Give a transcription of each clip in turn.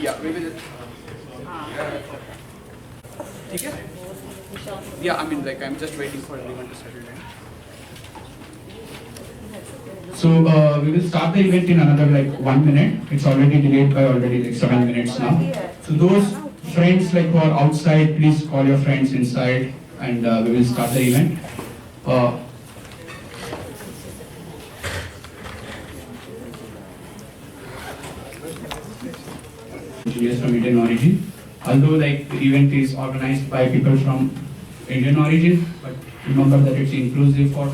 Yeah, we will. Okay? Yeah, I mean, like, I'm just waiting for everyone to settle down. So we will start the event in another like 1 minute. It's already delayed by already like 7 minutes now. So those friends like who are outside, please call your friends inside, and we will start the event. Engineers from Indian origin. Although like the event is organized by people from Indian origin, but remember that it's inclusive for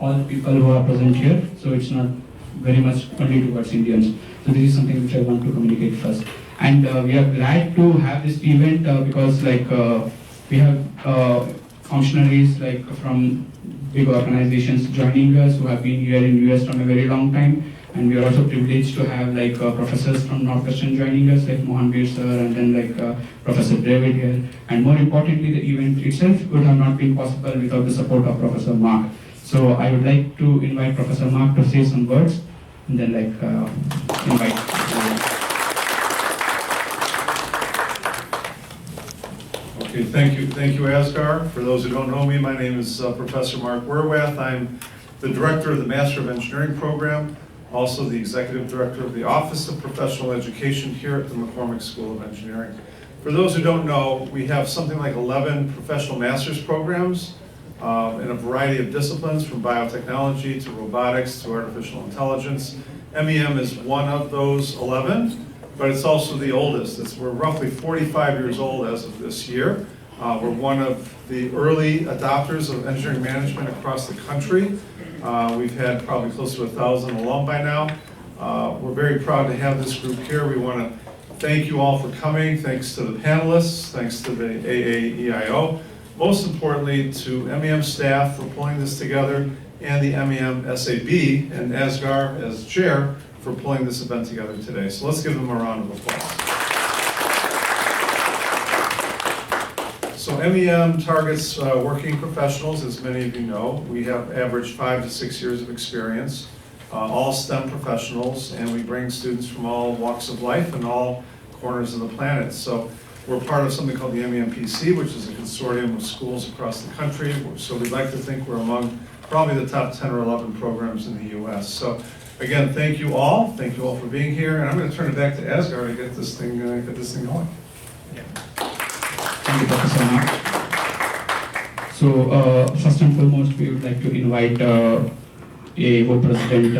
all people who are present here. So it's not very much only towards Indians. So this is something which I want to communicate first. And we are glad to have this event because like we have functionaries like from big organizations joining us who have been here in US from a very long time. And we are also privileged to have like professors from Northwestern joining us, like Mohanveer sir, and then like Professor David here. And more importantly, the event itself would have not been possible without the support of Professor Mark. So I would like to invite Professor Mark to say some words, and then like invite. Okay, thank you, Asghar. For those who don't know me, my name is Professor Mark Werwath. I'm the director of the Master of Engineering program, also the executive director of the Office of Professional Education here at the McCormick School of Engineering. For those who don't know, we have something like 11 professional master's programs in a variety of disciplines, from biotechnology to robotics to artificial intelligence. MEM is one of those 11, but it's also the oldest. We're roughly 45 years old as of this year. We're one of the early adopters of engineering management across the country. We've had probably close to 1,000 alum by now. We're very proud to have this group here. We want to thank you all for coming. Thanks to the panelists, thanks to the AAEIO. Most importantly, to MEM staff for pulling this together, and the MEM SAB, and Asghar as chair for pulling this event together today. So let's give them a round of applause. So MEM targets working professionals, as many of you know. We have average 5 to 6 years of experience, all STEM professionals, and we bring students from all walks of life and all corners of the planet. So we're part of something called the MEMPC, which is a consortium of schools across the country. So we'd like to think we're among probably the top 10 or 11 programs in the US. So again, thank you all. Thank you all for being here. And I'm going to turn it back to Asghar to get this thing going. Yeah. Thank you, Professor Mark. So first and foremost, we would like to invite AAEIO President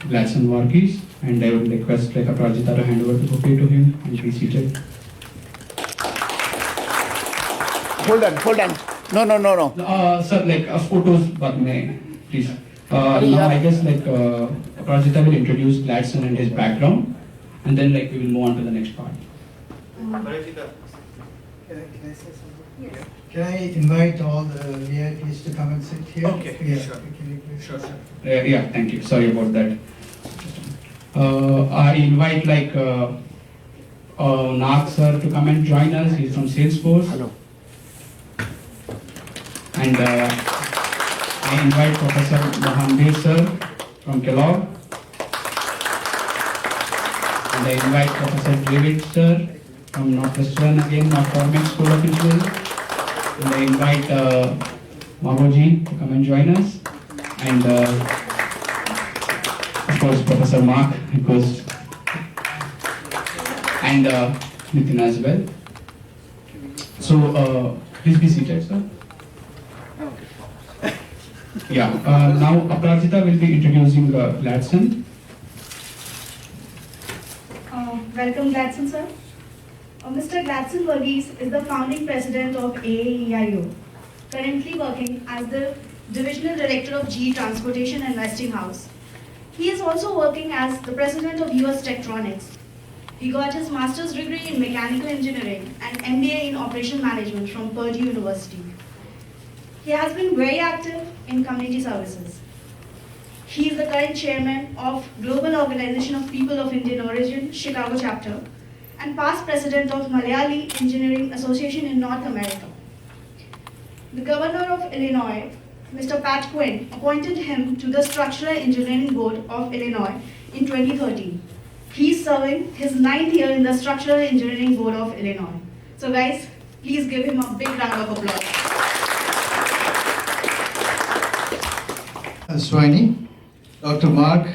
Gladson Varghese, and I would request like Prachi to hand over the bouquet to him and be seated. Hold on. No. Sir, like photos, but may please. Now I guess like Prajita will introduce Gladson and his background, and then like we will move on to the next part. Can I say something? Yes. Can I invite all the VIPs to come and sit here? Okay, yeah. sure. Can you please? Sure. Yeah, thank you. Sorry about that. I invite like Nag sir to come and join us. He's from Salesforce. Hello. And I invite Professor Mohanveer sir from Kellogg. And I invite Professor David sir from Northwestern, again, McCormick School of Engineering. And I invite Magoji to come and join us. And of course, Professor Mark, because, and Nitin as well. So please be seated, sir. Yeah, now Aparajita will be introducing Gladson. Welcome, Gladson, sir. Mr. Gladson Varghese is the founding president of AAEIO, currently working as the divisional director of GE Transportation and Westinghouse. He is also working as the president of US Tektronix. He got his master's degree in mechanical engineering and MBA in operation management from Purdue University. He has been very active in community services. He is the current chairman of Global Organization of People of Indian Origin, Chicago chapter, and past president of Malayali Engineering Association in North America. The governor of Illinois, Mr. Pat Quinn, appointed him to the Structural Engineering Board of Illinois in 2013. He's serving his 9th year in the Structural Engineering Board of Illinois. So guys, please give him a big round of applause. Swani, Dr. Mark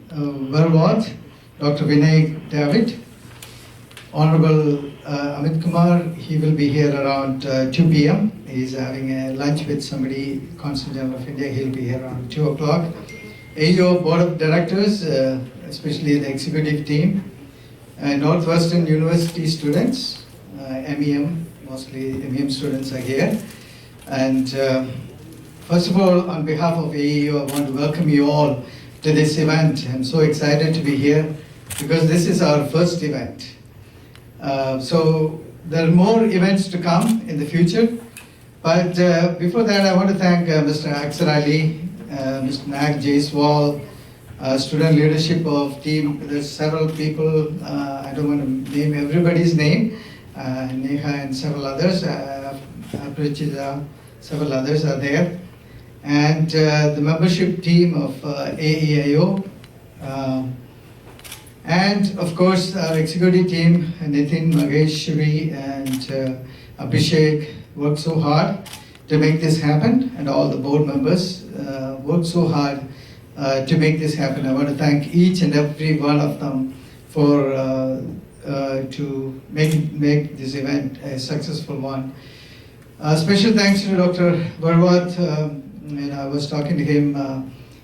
Verwat, Dr. Vinay David, Honorable Amit Kumar, he will be here around 2 p.m. He's having a lunch with somebody, Consul General of India. He'll be here around 2 o'clock. AAEIO Board of Directors, especially the executive team, Northwestern University students, MEM, mostly MEM students are here. And first of all, on behalf of AAEIO, I want to welcome you all to this event. I'm so excited to be here because this is our first event. So there are more events to come in the future. But before that, I want to thank Mr. Aksar Ali, Mr. Nag Jaiswal, student leadership of team. There's several people, I don't want to name everybody's name, Neha and several others, Prachi, several others are there. And the membership team of AAEIO, and of course our executive team, Nitin, Mageshwari and Abhishek worked so hard to make this happen, and all the board members worked so hard to make this happen. I want to thank each and every one of them for to make this event a successful one. Special thanks to Dr. Verwat. I was talking to him,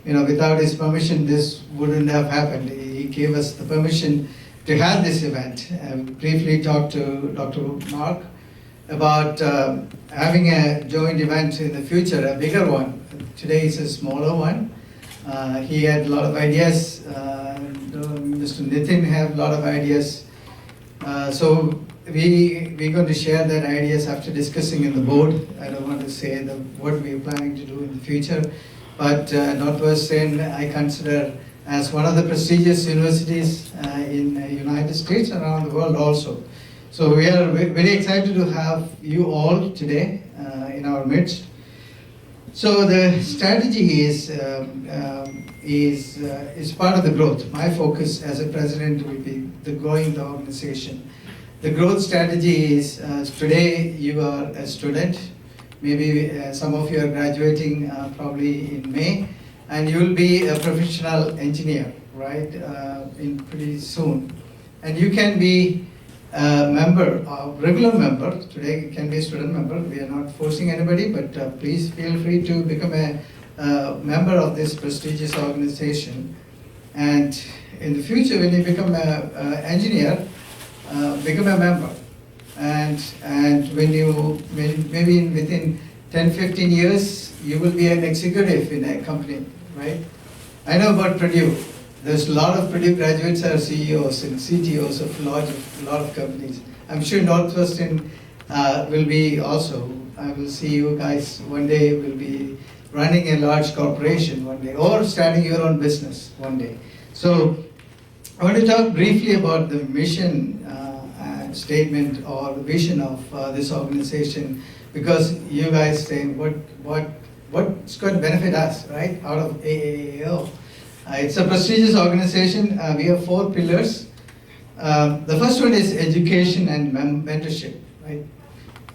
without his permission, this wouldn't have happened. He gave us the permission to have this event. I briefly talked to Dr. Mark about having a joint event in the future, a bigger one. Today is a smaller one. He had a lot of ideas. Mr. Nitin have a lot of ideas. So we're going to share that ideas after discussing in the board. I don't want to say what we're planning to do in the future, but Northwestern I consider as one of the prestigious universities in the United States and around the world also. So we are very excited to have you all today in our midst. So the strategy is part of the growth. My focus as a president will be growing the organization. The growth strategy is today you are a student. Maybe some of you are graduating probably in May, and you will be a professional engineer, right? In pretty soon, and you can be a member, a regular member. Today you can be a student member. We are not forcing anybody, but please feel free to become a member of this prestigious organization. And in the future, when you become an engineer, become a member. And when you maybe within 10-15 years, you will be an executive in a company, right? I know about Purdue. There's a lot of Purdue graduates are CEOs and CTOs of a lot of companies. I'm sure Northwestern will be also. I will see you guys one day will be running a large corporation one day, or starting your own business one day. So I want to talk briefly about the mission statement or the vision of this organization, because you guys say what's going to benefit us, right, out of AAEIO. It's a prestigious organization. We have 4 pillars. The first one is education and mentorship, right?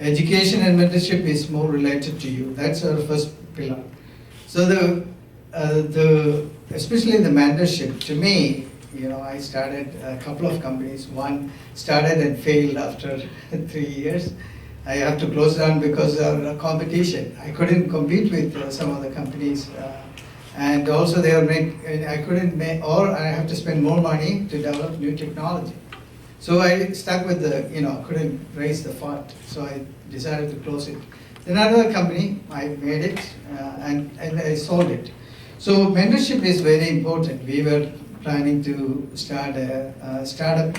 Education and mentorship is more related to you. That's our first pillar. So especially the mentorship, to me, I started a couple of companies. One started and failed after 3 years. I have to close down because of competition. I couldn't compete with some of the companies. And also I couldn't make, or I have to spend more money to develop new technology. So I stuck with couldn't raise the fund. So I decided to close it. Then another company, I made it and I sold it. So mentorship is very important. We were planning to start a startup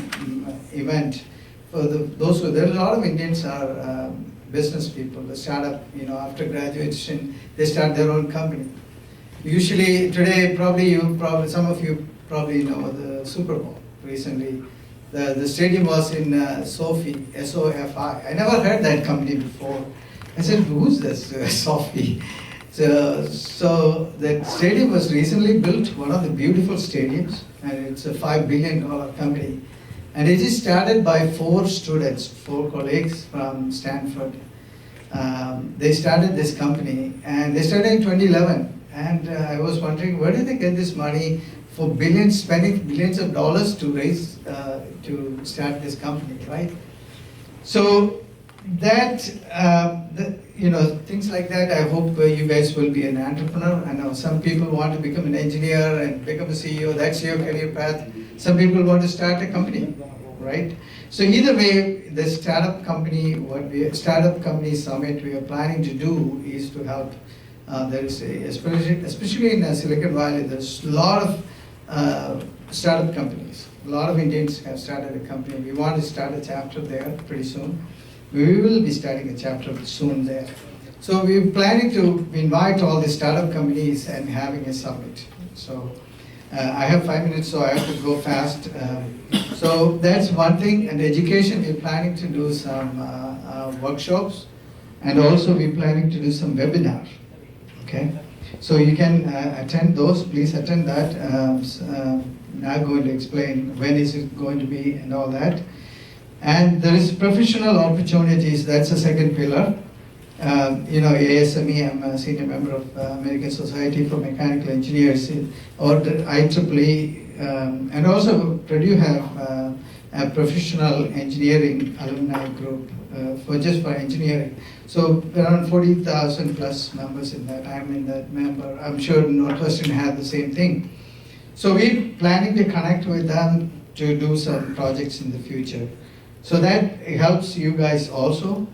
event for those who, there are a lot of Indians are business people. The startup, after graduation, they start their own company. Usually today, some of you probably know the Super Bowl recently. The stadium was in Sophie, S-O-F-I. I never heard that company before. I said, who's this Sophie? So that stadium was recently built, one of the beautiful stadiums, and it's a $5 billion company. And it is started by 4 students, 4 colleagues from Stanford. They started this company, and they started in 2011. And I was wondering, where did they get this money for billions, spending billions of dollars to raise, to start this company, right? So that, things like that, I hope you guys will be an entrepreneur. I know some people want to become an engineer and become a CEO, that's your career path. Some people want to start a company, right? So either way, the startup company summit we are planning to do is to help. There is especially in Silicon Valley, there's a lot of startup companies. A lot of Indians have started a company. We want to start a chapter there pretty soon. We will be starting a chapter soon there. So we're planning to invite all the startup companies and having a summit. So I have 5 minutes, so I have to go fast. So that's one thing. And education, we're planning to do some workshops, and also we're planning to do some webinars. Okay, so you can attend those. Please attend that. Now going to explain when is it going to be and all that. And there is professional opportunities. That's the second pillar. ASME, I'm a senior member of American Society for Mechanical Engineers, or the IEEE, and also Purdue have a professional engineering alumni group for engineering. So around 40,000 plus members in that. I'm in that member. I'm sure Northwestern had the same thing. So we're planning to connect with them to do some projects in the future. So that helps you guys also.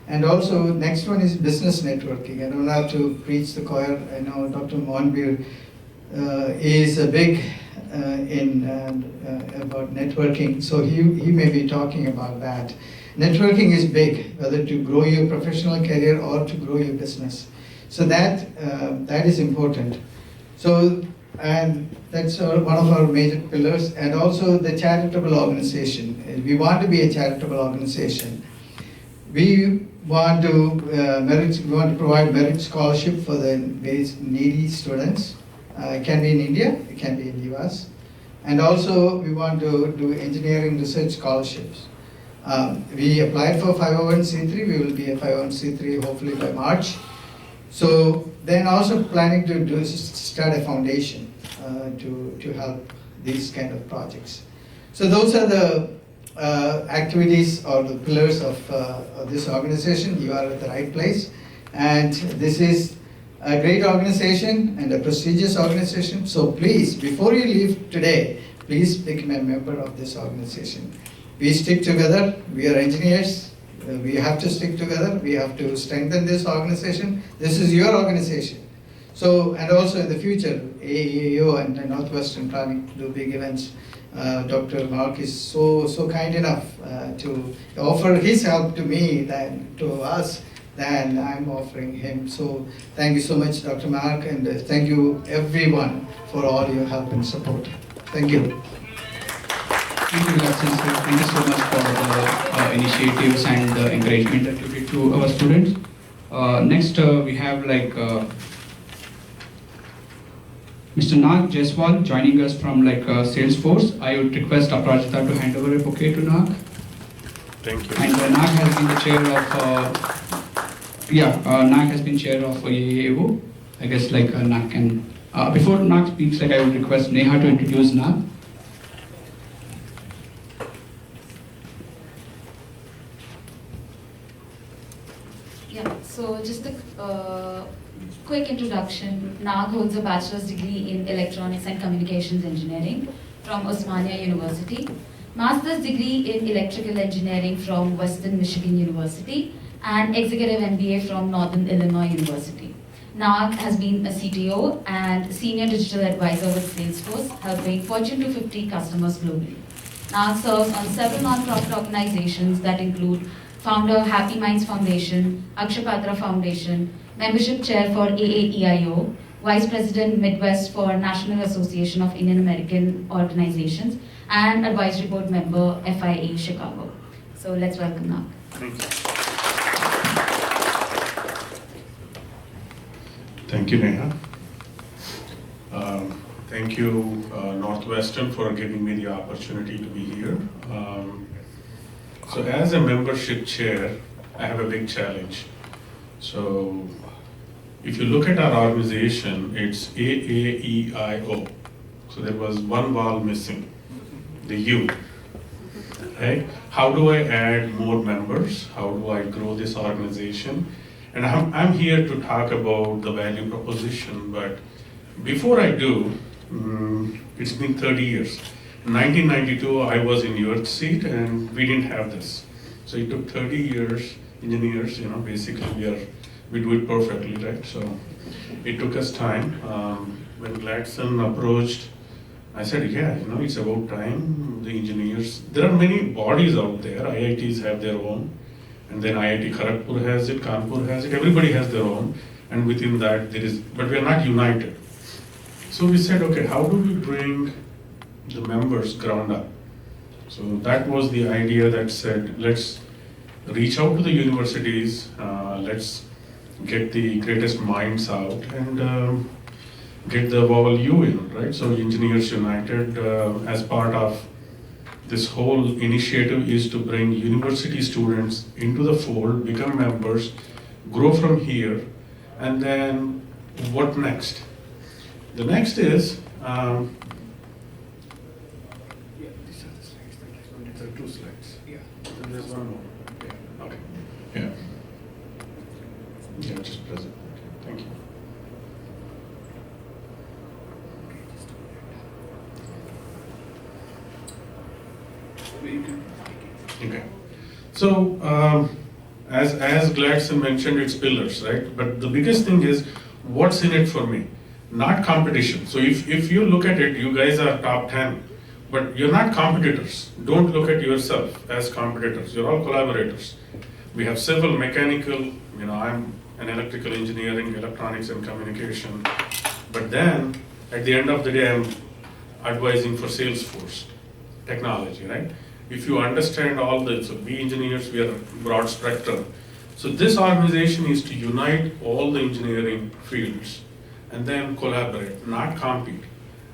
And also, next one is business networking. I don't have to preach the choir. I know Dr. Monbir is a big about networking, so he may be talking about that. Networking is big, whether to grow your professional career or to grow your business. So that is important. So, and that's one of our major pillars. And also the charitable organization. We want to be a charitable organization. We want to provide merit scholarship for the needy students. It can be in India, it can be in US. And also we want to do engineering research scholarships. We applied for 501c3, we will be a 501c3 hopefully by March. So then also planning to start a foundation to help these kind of projects. So those are the activities or the pillars of this organization. You are at the right place. And this is a great organization and a prestigious organization. So please, before you leave today, please become a member of this organization. We stick together. We are engineers. We have to stick together. We have to strengthen this organization. This is your organization. So, and also in the future, AAEIO and Northwestern planning to do big events. Dr. Mark is so kind enough to offer his help to me to us than I'm offering him. So thank you so much, Dr. Mark, and thank you everyone for all your help and support. Thank you. Thank you, Gladson, sir. Thank you so much for the initiatives and the encouragement that you did to our students. Next, we have Mr. Nag Jaiswal joining us from Salesforce. I would request Aprajita to hand over a bouquet to Nag. Thank you. And Nag has been the chair of, Nag has been chair of AAEIO. I guess Nag can, before Nag speaks, I would request Neha to introduce Nag. Yeah, so just a quick introduction. Nag holds a bachelor's degree in Electronics and Communications Engineering from Osmania University, master's degree in Electrical Engineering from Western Michigan University, and executive MBA from Northern Illinois University. Nag has been a CTO and senior digital advisor with Salesforce, helping Fortune 250 customers globally. Nag serves on several non-profit organizations that include founder Happy Minds Foundation, Akshapatra Foundation, membership chair for AAEIO, vice president Midwest for National Association of Indian American Organizations, and advisory board member FIA Chicago. So let's welcome Nag. Thank you. Thank you, Neha. Thank you, Northwestern, for giving me the opportunity to be here. So as a membership chair, I have a big challenge. So if you look at our organization, it's AAEIO. So there was one vowel missing, the U. Right? How do I add more members? How do I grow this organization? And I'm here to talk about the value proposition, but before I do, it's been 30 years. In 1992, I was in your seat and we didn't have this. So it took 30 years, engineers, basically we do it perfectly, right? So it took us time. When Gladson approached, I said, yeah, it's about time, the engineers. There are many bodies out there, IITs have their own, and then IIT Kharagpur has it, Kanpur has it, everybody has their own, and within that but we are not united. So we said, okay, how do we bring the members ground up? So that was the idea that said, let's reach out to the universities, let's get the greatest minds out and get the vowel U in, right? So Engineers United, as part of this whole initiative, is to bring university students into the fold, become members, grow from here, and then what next? The next is, Yeah, these are the slides. There are 2 slides. Yeah. and there's one more. Yeah. Okay. Yeah. Yeah, just present. Okay. Thank you. Okay. So, as Gladson mentioned, it's pillars, right? But the biggest thing is, what's in it for me? Not competition. So if you look at it, you guys are top 10, but you're not competitors. Don't look at yourself as competitors. You're all collaborators. We have civil, mechanical, I'm an electrical engineering, electronics and communication. But then, at the end of the day, I'm advising for Salesforce technology, right? If you understand all this, so we engineers, we are broad spectrum. So this organization is to unite all the engineering fields and then collaborate, not compete.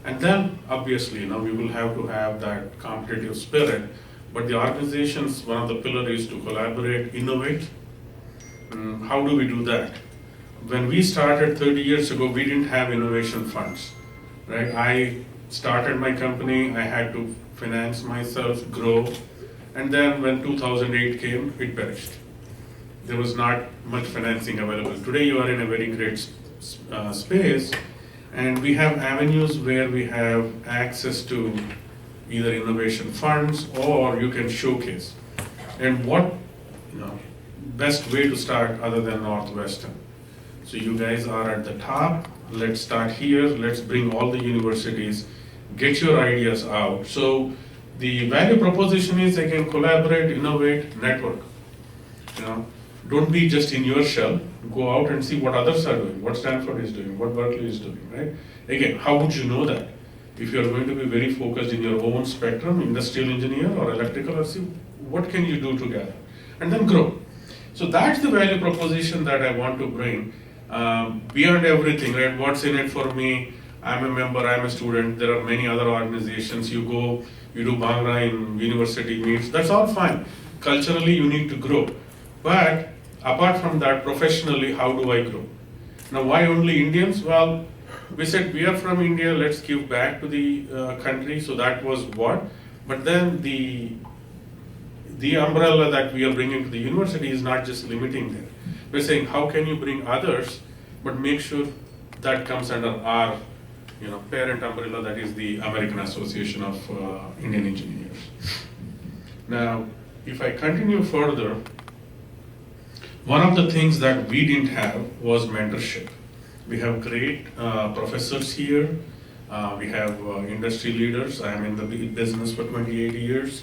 And then, obviously, we will have to have that competitive spirit, but the organization's one of the pillars is to collaborate, innovate. How do we do that? When we started 30 years ago, we didn't have innovation funds, right? I started my company, I had to finance myself, grow, and then when 2008 came, it perished. There was not much financing available. Today you are in a very great space, and we have avenues where we have access to either innovation funds or you can showcase. And what best way to start other than Northwestern? So you guys are at the top. Let's start here. Let's bring all the universities, get your ideas out. So the value proposition is again collaborate, innovate, network. Don't be just in your shell. Go out and see what others are doing, what Stanford is doing, what Berkeley is doing, right? Again, how would you know that? If you're going to be very focused in your own spectrum, industrial engineer or electrical, or see what can you do together, and then grow. So that's the value proposition that I want to bring. Beyond everything, right? What's in it for me? I'm a member, I'm a student, there are many other organizations. You go, you do Bhangra in university meets, that's all fine. Culturally, you need to grow. But apart from that, professionally, how do I grow? Now, why only Indians? Well, we said we are from India, let's give back to the country, so that was what. But then the umbrella that we are bringing to the university is not just limiting there. We're saying, how can you bring others, but make sure that comes under our parent umbrella, that is the American Association of Indian Engineers. Now, if I continue further, one of the things that we didn't have was mentorship. We have great professors here. We have industry leaders. I am in the business for 28 years.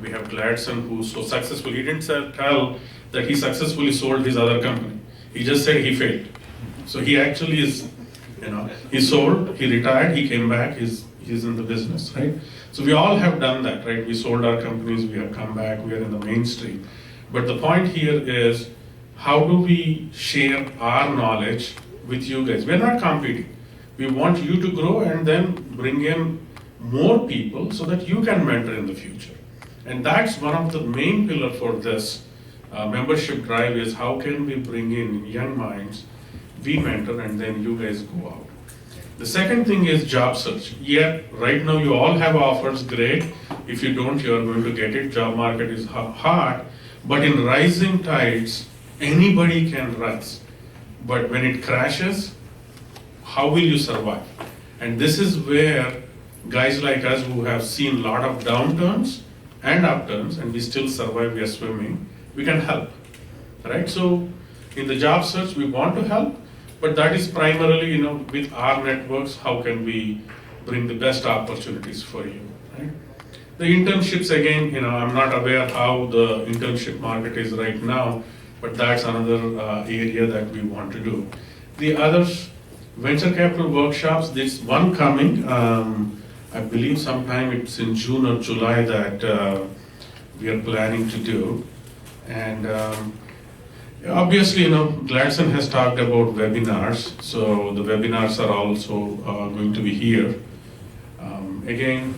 We have Gladson, who's so successful. He didn't tell that he successfully sold his other company. He just said he failed. So he actually is, he sold, he retired, he came back, he's in the business, right? So we all have done that, right? We sold our companies, we have come back, we are in the mainstream. But the point here is, how do we share our knowledge with you guys. We're not competing. We want you to grow and then bring in more people so that you can mentor in the future. And that's one of the main pillars for this membership drive is how can we bring in young minds, we mentor, and then you guys go out. The second thing is job search. Yeah, right now you all have offers, great. If you don't, you are going to get it. Job market is hard, but in rising tides, anybody can rise. But when it crashes, how will you survive? And this is where guys like us who have seen a lot of downturns and upturns, and we still survive, we are swimming, we can help, right? So in the job search, we want to help, but that is primarily, with our networks, how can we bring the best opportunities for you, right? The internships, again, I'm not aware how the internship market is right now, but that's another area that we want to do. The others, venture capital workshops, there's one coming, I believe sometime it's in June or July that we are planning to do. And obviously, Gladson has talked about webinars, so the webinars are also going to be here. Again,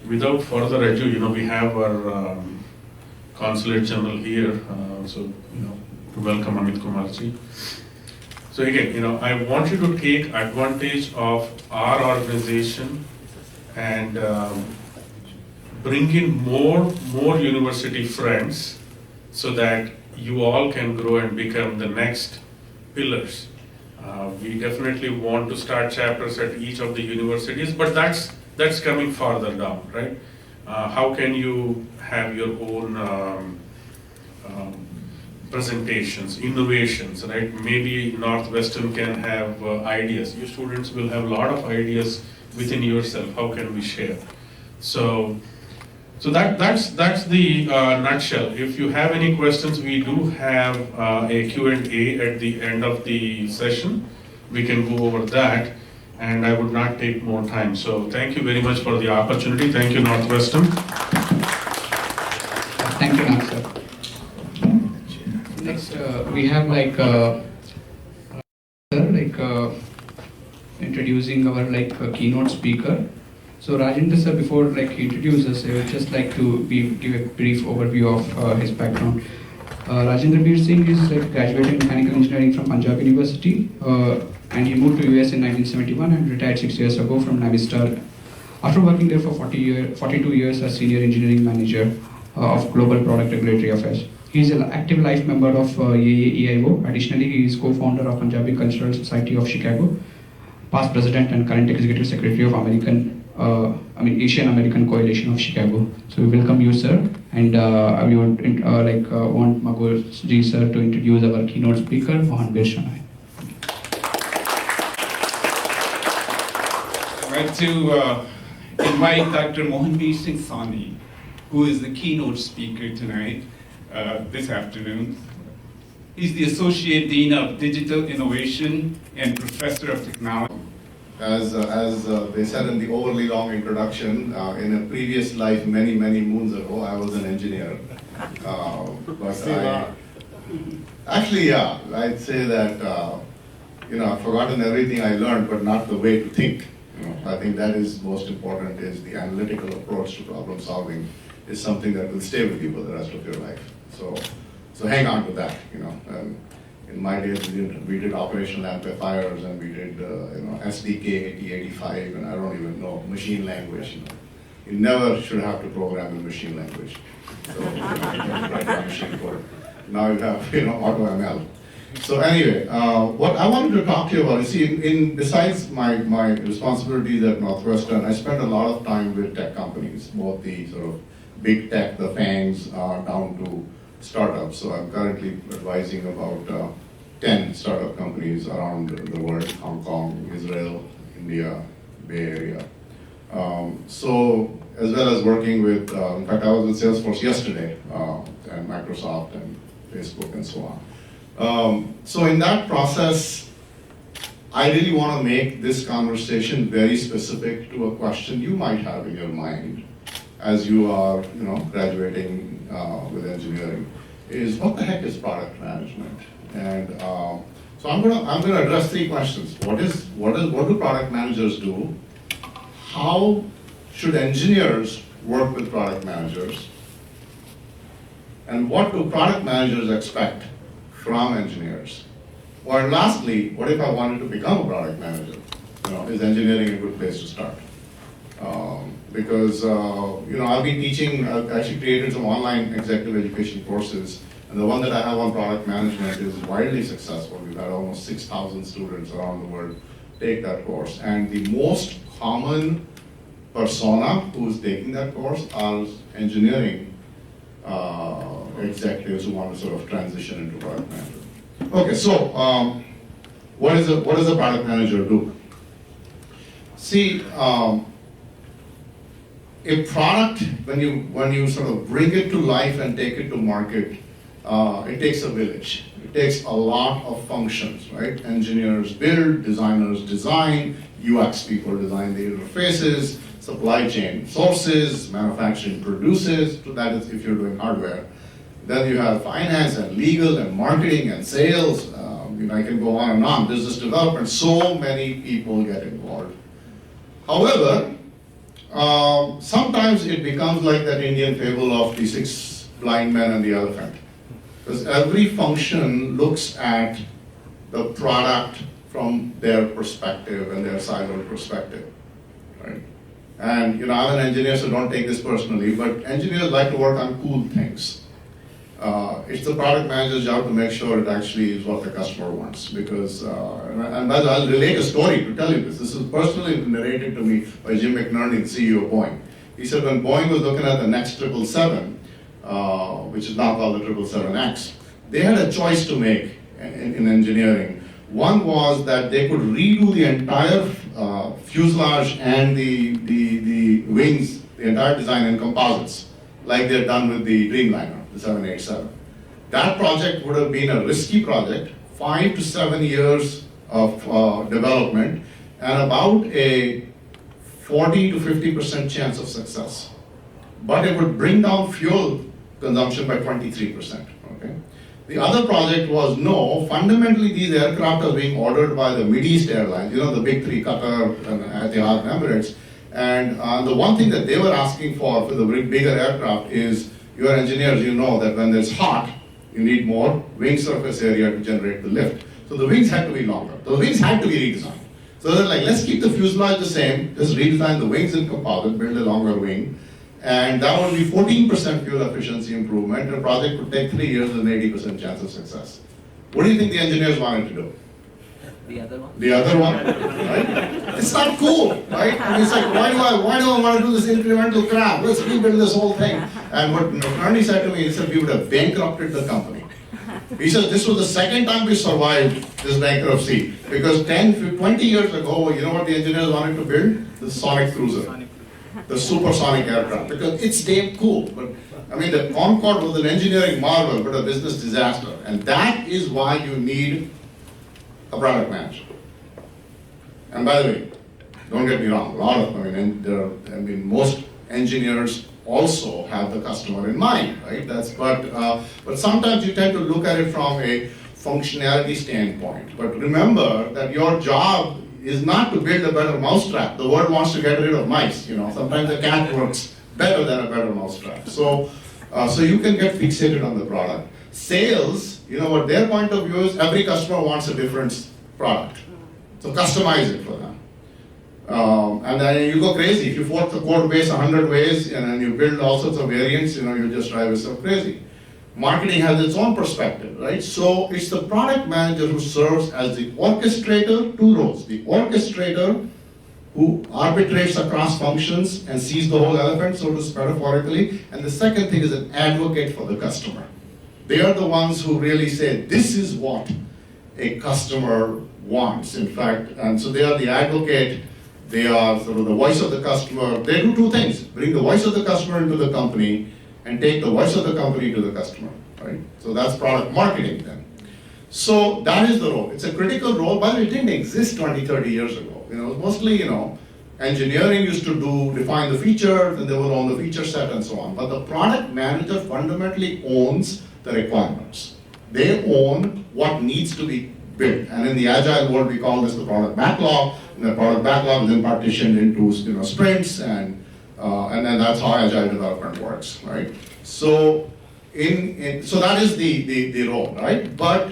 without further ado, we have our Consulate General here, so welcome Amit Kumarji. So again, I want you to take advantage of our organization and bring in more university friends so that you all can grow and become the next pillars. We definitely want to start chapters at each of the universities, but that's coming farther down, right? How can you have your own presentations, innovations, right? Maybe Northwestern can have ideas. You students will have a lot of ideas within yourself. How can we share? So that's the nutshell. If you have any questions, we do have a Q&A at the end of the session. We can go over that, and I would not take more time. So thank you very much for the opportunity. Thank you, Northwestern. Thank you, Nath, sir. Next, we have introducing our keynote speaker. So Rajendra sir, before he introduces us, I would just like to give a brief overview of his background. Rajendra Bir Singh is graduated in mechanical engineering from Punjab University, and he moved to US in 1971 and retired 6 years ago from Navistar. After working there for 42 years as senior engineering manager of global product regulatory affairs. He is an active life member of AAEIO. Additionally, he is co-founder of Punjabi Cultural Society of Chicago, past president and current executive secretary of Asian American Coalition of Chicago. So we welcome you, sir, and we would want Magurji sir to introduce our keynote speaker, Mohan Bir Shenoy. I'd like to invite Dr. Mohan Bir Singh Sani, who is the keynote speaker tonight, this afternoon. He's the Associate Dean of Digital Innovation and Professor of Technology. As they said in the overly long introduction, in a previous life, many moons ago, I was an engineer. I'd say that I've forgotten everything I learned, but not the way to think. I think that is most important. Is the analytical approach to problem solving is something that will stay with you for the rest of your life. So hang on to that. In my days, we did operational amplifiers, and we did SDK 8085, and I don't even know machine language. You never should have to program in machine language. So write machine code. Now you have auto ML. So anyway, what I wanted to talk to you about is, besides my responsibilities at Northwestern, I spend a lot of time with tech companies, both the sort of big tech, the FANGs, down to startups. So I'm currently advising about 10 startup companies around the world: Hong Kong, Israel, India, Bay Area. So as well as working with, in fact, I was with Salesforce yesterday, and Microsoft and Facebook and so on. So in that process, I really want to make this conversation very specific to a question you might have in your mind as you are, graduating with engineering, is what the heck is product management? And So I'm gonna address three questions. What do product managers do? How should engineers work with product managers? And what do product managers expect from engineers? Or lastly, what if I wanted to become a product manager? Is engineering a good place to start? Because I've been teaching, I've actually created some online executive education courses, and the one that I have on product management is widely successful. We've had almost 6,000 students around the world take that course. And the most common persona who's taking that course are engineering executives who want to sort of transition into product management. Okay, so what does a product manager do? See, a product, when you sort of bring it to life and take it to market, it takes a village. It takes a lot of functions, right? Engineers build, designers design, UX people design the interfaces, supply chain sources, manufacturing produces, so that is if you're doing hardware. Then you have finance and legal and marketing and sales, I can go on and on, business development, so many people get involved. However, sometimes it becomes like that Indian fable of the 6 blind men and the elephant. Because every function looks at the product from their perspective and their siloed perspective, right? And I'm an engineer, so don't take this personally, but engineers like to work on cool things. It's the product manager's job to make sure it actually is what the customer wants. Because, and I'll relate a story to tell you this. This is personally narrated to me by Jim McNerney, the CEO of Boeing. He said when Boeing was looking at the next 777, which is now called the 777X, they had a choice to make in engineering. One was that they could redo the entire fuselage and the wings, the entire design in composites, like they've done with the Dreamliner, the 787. That project would have been a risky project, 5 to 7 years of development, and about a 40 to 50% chance of success. But it would bring down fuel consumption by 23%. Okay? The other project was fundamentally these aircraft are being ordered by the Middle East airlines, the big three, Qatar, and Etihad, and Emirates. And the one thing that they were asking for the bigger aircraft is, your engineers, that when it's hot, you need more wing surface area to generate the lift. So the wings had to be longer. The wings had to be redesigned. So they're like, let's keep the fuselage the same, just redesign the wings in composite, build a longer wing, and that would be 14% fuel efficiency improvement. The project would take 3 years with an 80% chance of success. What do you think the engineers wanted to do? The other one? The other one, right? It's not cool, right? I mean, it's like, why do I want to do this incremental crap? Let's rebuild this whole thing. And what McNerney said to me, he said, we would have bankrupted the company. He said, this was the second time we survived this bankruptcy. Because 20 years ago, you know what the engineers wanted to build? The Sonic Cruiser. The supersonic aircraft. Because it's damn cool. But I mean, the Concorde was an engineering marvel, but a business disaster. And that is why you need a product manager. And by the way, don't get me wrong, most engineers also have the customer in mind, right? But sometimes you tend to look at it from a functionality standpoint. But remember that your job is not to build a better mousetrap. The world wants to get rid of mice. Sometimes a cat works better than a better mousetrap. So you can get fixated on the product. Sales, what their point of view is, every customer wants a different product. So customize it for them. And then you go crazy. If you fork the code base 100 ways and then you build all sorts of variants, you just drive yourself crazy. Marketing has its own perspective, right? So it's the product manager who serves as the orchestrator, 2 roles. The orchestrator who arbitrates across functions and sees the whole elephant, so to speak, metaphorically. And the second thing is an advocate for the customer. They are the ones who really say, this is what a customer wants, in fact. And so they are the advocate, they are sort of the voice of the customer. They do 2 things, bring the voice of the customer into the company and take the voice of the company to the customer, right? So that's product marketing then. So that is the role. It's a critical role, but it didn't exist 20, 30 years ago. It was mostly, engineering used to define the features, and they would own the feature set and so on. But the product manager fundamentally owns the requirements. They own what needs to be build. And in the agile world, we call this the product backlog. And the product backlog is then partitioned into sprints, and then that's how agile development works, right? So so that is the role, right? But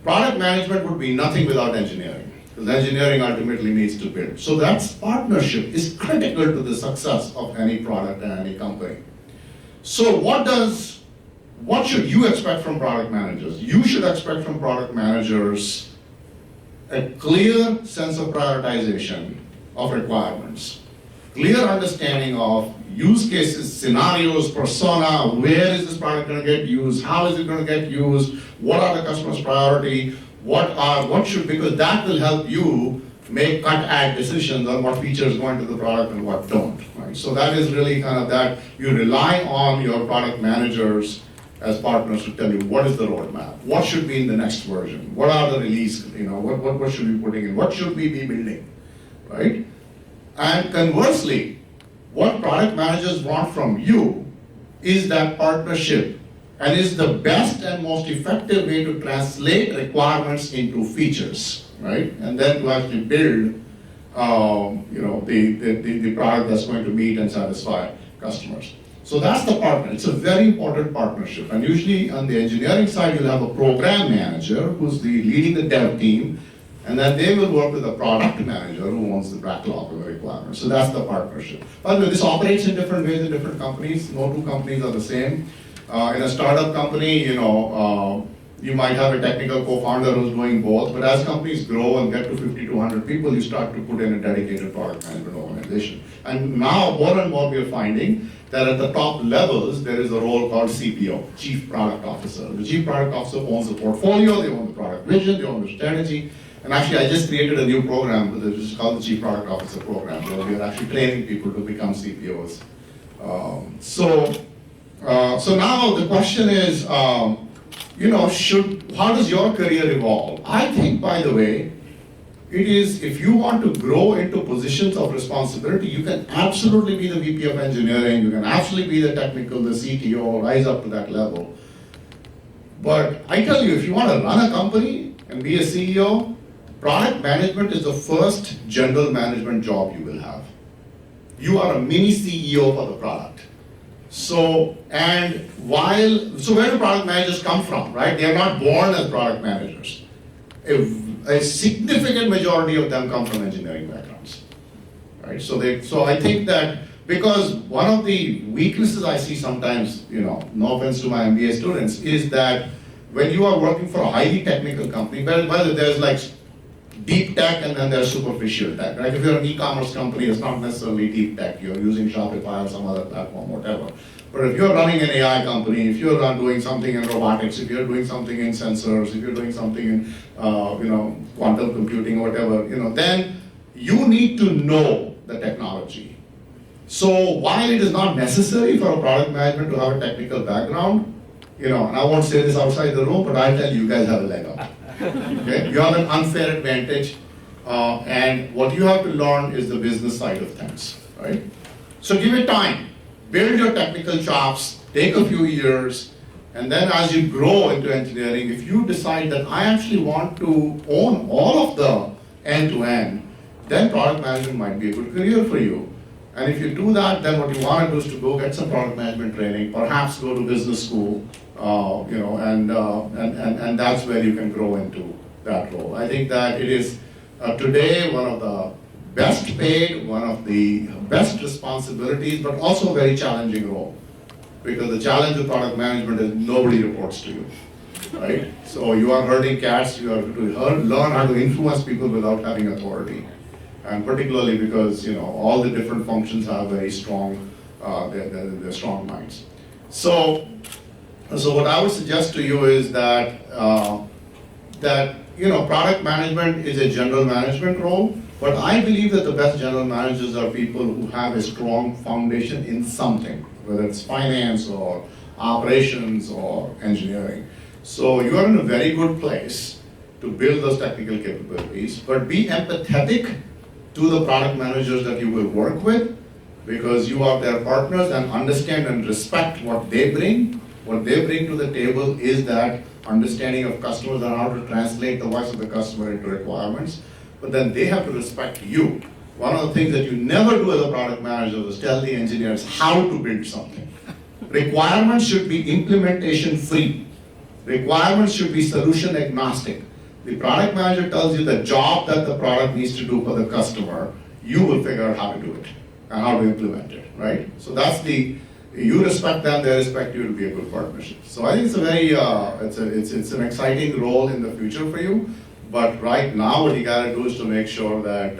product management would be nothing without engineering, because engineering ultimately needs to build. So that partnership is critical to the success of any product and any company. So what should you expect from product managers? You should expect from product managers a clear sense of prioritization of requirements, clear understanding of use cases, scenarios, persona, where is this product going to get used, how is it going to get used, what are the customer's priority, because that will help you make cut-add decisions on what features go into the product and what don't, right? So that is really kind of that, you rely on your product managers as partners to tell you what is the roadmap, what should be in the next version, what are the release, what should we be putting in, what should we be building, right? And conversely, what product managers want from you is that partnership, and is the best and most effective way to translate requirements into features, right? And then to actually build, the product that's going to meet and satisfy customers. So that's the partner. It's a very important partnership. And usually on the engineering side, you'll have a program manager who's leading the dev team, and then they will work with a product manager who owns the backlog of the requirements. So that's the partnership. By the way, this operates in different ways in different companies. No two companies are the same. In a startup company, you might have a technical co-founder who's doing both, but as companies grow and get to 50 to 100 people, you start to put in a dedicated product management organization. And now, more and more, we are finding that at the top levels, there is a role called CPO, Chief Product Officer. The Chief Product Officer owns the portfolio, they own the product vision, they own the strategy. And actually, I just created a new program, which is called the Chief Product Officer Program, where we are actually training people to become CPOs. So now the question is, how does your career evolve? I think, by the way, it is, if you want to grow into positions of responsibility, you can absolutely be the VP of engineering, you can absolutely be the technical, the CTO, rise up to that level. But I tell you, if you want to run a company and be a CEO, product management is the first general management job you will have. You are a mini CEO for the product. So where do product managers come from, right? They are not born as product managers. A significant majority of them come from engineering backgrounds, right? So I think that, because one of the weaknesses I see sometimes, no offense to my MBA students, is that when you are working for a highly technical company, well, there's like deep tech and then there's superficial tech, right? If you're an e-commerce company, it's not necessarily deep tech. You're using Shopify or some other platform, whatever. But if you're running an AI company, if you're doing something in robotics, if you're doing something in sensors, if you're doing something in, quantum computing or whatever, then you need to know the technology. So while it is not necessary for a product management to have a technical background, and I won't say this outside the room, but I'll tell you, you guys have a leg up. Okay? You have an unfair advantage, and what you have to learn is the business side of things, right? So give it time. Build your technical chops, take a few years, and then as you grow into engineering, if you decide that I actually want to own all of the end-to-end, then product management might be a good career for you. And if you do that, then what you want to do is to go get some product management training, perhaps go to business school, and that's where you can grow into that role. I think that it is today one of the best paid, one of the best responsibilities, but also a very challenging role. Because the challenge with product management is nobody reports to you, right? So you are herding cats, you have to learn how to influence people without having authority. And particularly because, all the different functions have very strong, they're strong minds. So what I would suggest to you is that, product management is a general management role. But I believe that the best general managers are people who have a strong foundation in something, whether it's finance or operations or engineering. So you are in a very good place to build those technical capabilities, but be empathetic to the product managers that you will work with, because you are their partners, and understand and respect what they bring, What they bring to the table is that understanding of customers and how to translate the voice of the customer into requirements, but then they have to respect you. One of the things that you never do as a product manager is tell the engineers how to build something. Requirements should be implementation free. Requirements should be solution agnostic. The product manager tells you the job that the product needs to do for the customer, you will figure out how to do it and how to implement it, right? So that's you respect them, they respect you, it will be a good partnership. So I think it's a very, it's an exciting role in the future for you. But right now, what you gotta do is to make sure that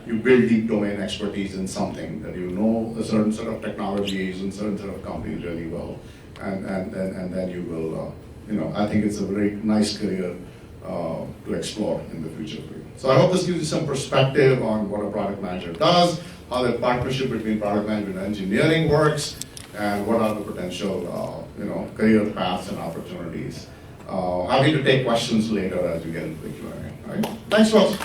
you build deep domain expertise in something, that you know a certain set of technologies and certain set of companies really well, and then you will, I think it's a very nice career to explore in the future for you. So I hope this gives you some perspective on what a product manager does, how the partnership between product management and engineering works, and what are the potential, career paths and opportunities. Happy to take questions later as we get into the Q&A. Right? Thanks, folks.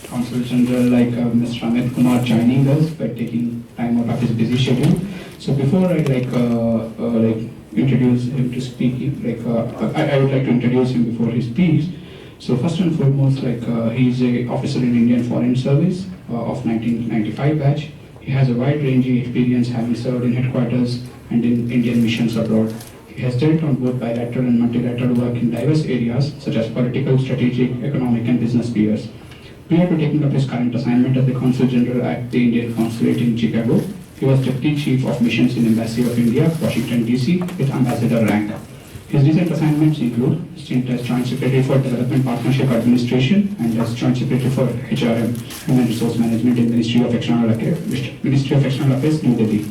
Consul General like Mr. Amit Kumar joining us by taking time out of his busy schedule. So before I introduce him to speak, I would like to introduce him before he speaks. So first and foremost, he is an officer in Indian Foreign Service of 1995 batch. He has a wide-ranging experience, having served in headquarters and in Indian missions abroad. He has dealt on both bilateral and multilateral work in diverse areas such as political, strategic, economic, and business spheres. Prior to taking up his current assignment as the Consul General at the Indian Consulate in Chicago, he was Deputy Chief of Missions in Embassy of India, Washington, D.C. with Ambassador rank. His recent assignments include stint as Joint Secretary for Development Partnership Administration and as Joint Secretary for HRM, Human Resource Management in Ministry of External Affairs, New Delhi.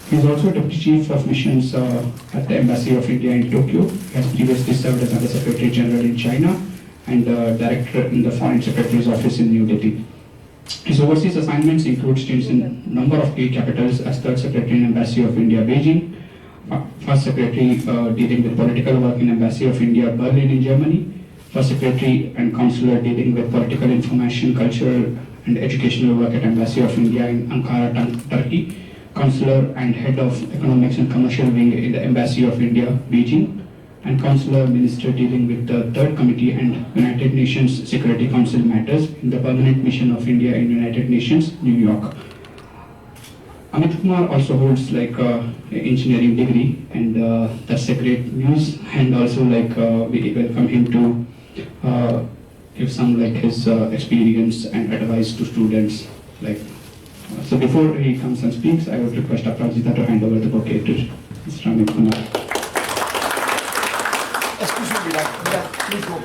He is also Deputy Chief of Missions at the Embassy of India in Tokyo. He has previously served as Under Secretary General in China and Director in the Foreign Secretary's Office in New Delhi. His overseas assignments include stints in a number of key capitals as Third Secretary in Embassy of India, Beijing, First Secretary dealing with political work in Embassy of India, Berlin in Germany, First Secretary and Consular dealing with political information, cultural and educational work at Embassy of India in Ankara, Turkey, Consular and Head of Economics and Commercial Wing in the Embassy of India, Beijing, and Consular Minister dealing with the Third Committee and United Nations Security Council matters in the Permanent Mission of India in United Nations, New York. Amit Kumar also holds an engineering degree, and that's a great news. And also we welcome him to give some his experience and advice to students. So before he comes and speaks, I would request Prachi to hand over the bouquet to Mr. Amit Kumar. Excuse me, Virat, please go.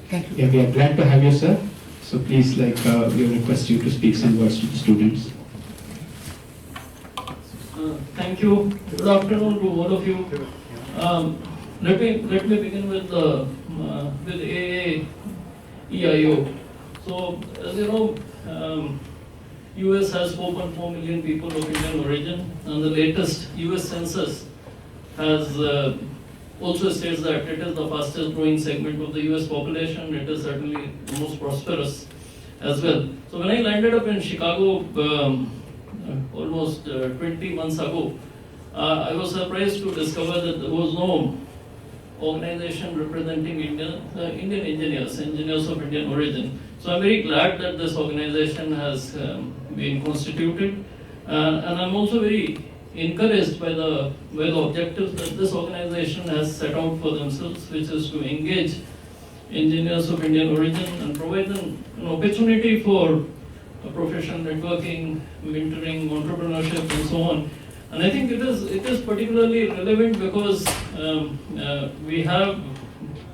Thank you. Yeah, we are glad to have you, sir. So please, we request you to speak some words to the students. Thank you. Good afternoon to all of you. Let me begin with AAEIO. So, as you know, US has 4.4 million people of Indian origin, and the latest US census has also says that it is the fastest growing segment of the US population. It is certainly the most prosperous as well. So when I landed up in Chicago almost 20 months ago, I was surprised to discover that there was no organization representing Indian engineers of Indian origin. So I'm very glad that this organization has been constituted, and I'm also very encouraged by the objectives that this organization has set out for themselves, which is to engage engineers of Indian origin and provide them an opportunity for professional networking, mentoring, entrepreneurship, and so on. And I think it is particularly relevant because we have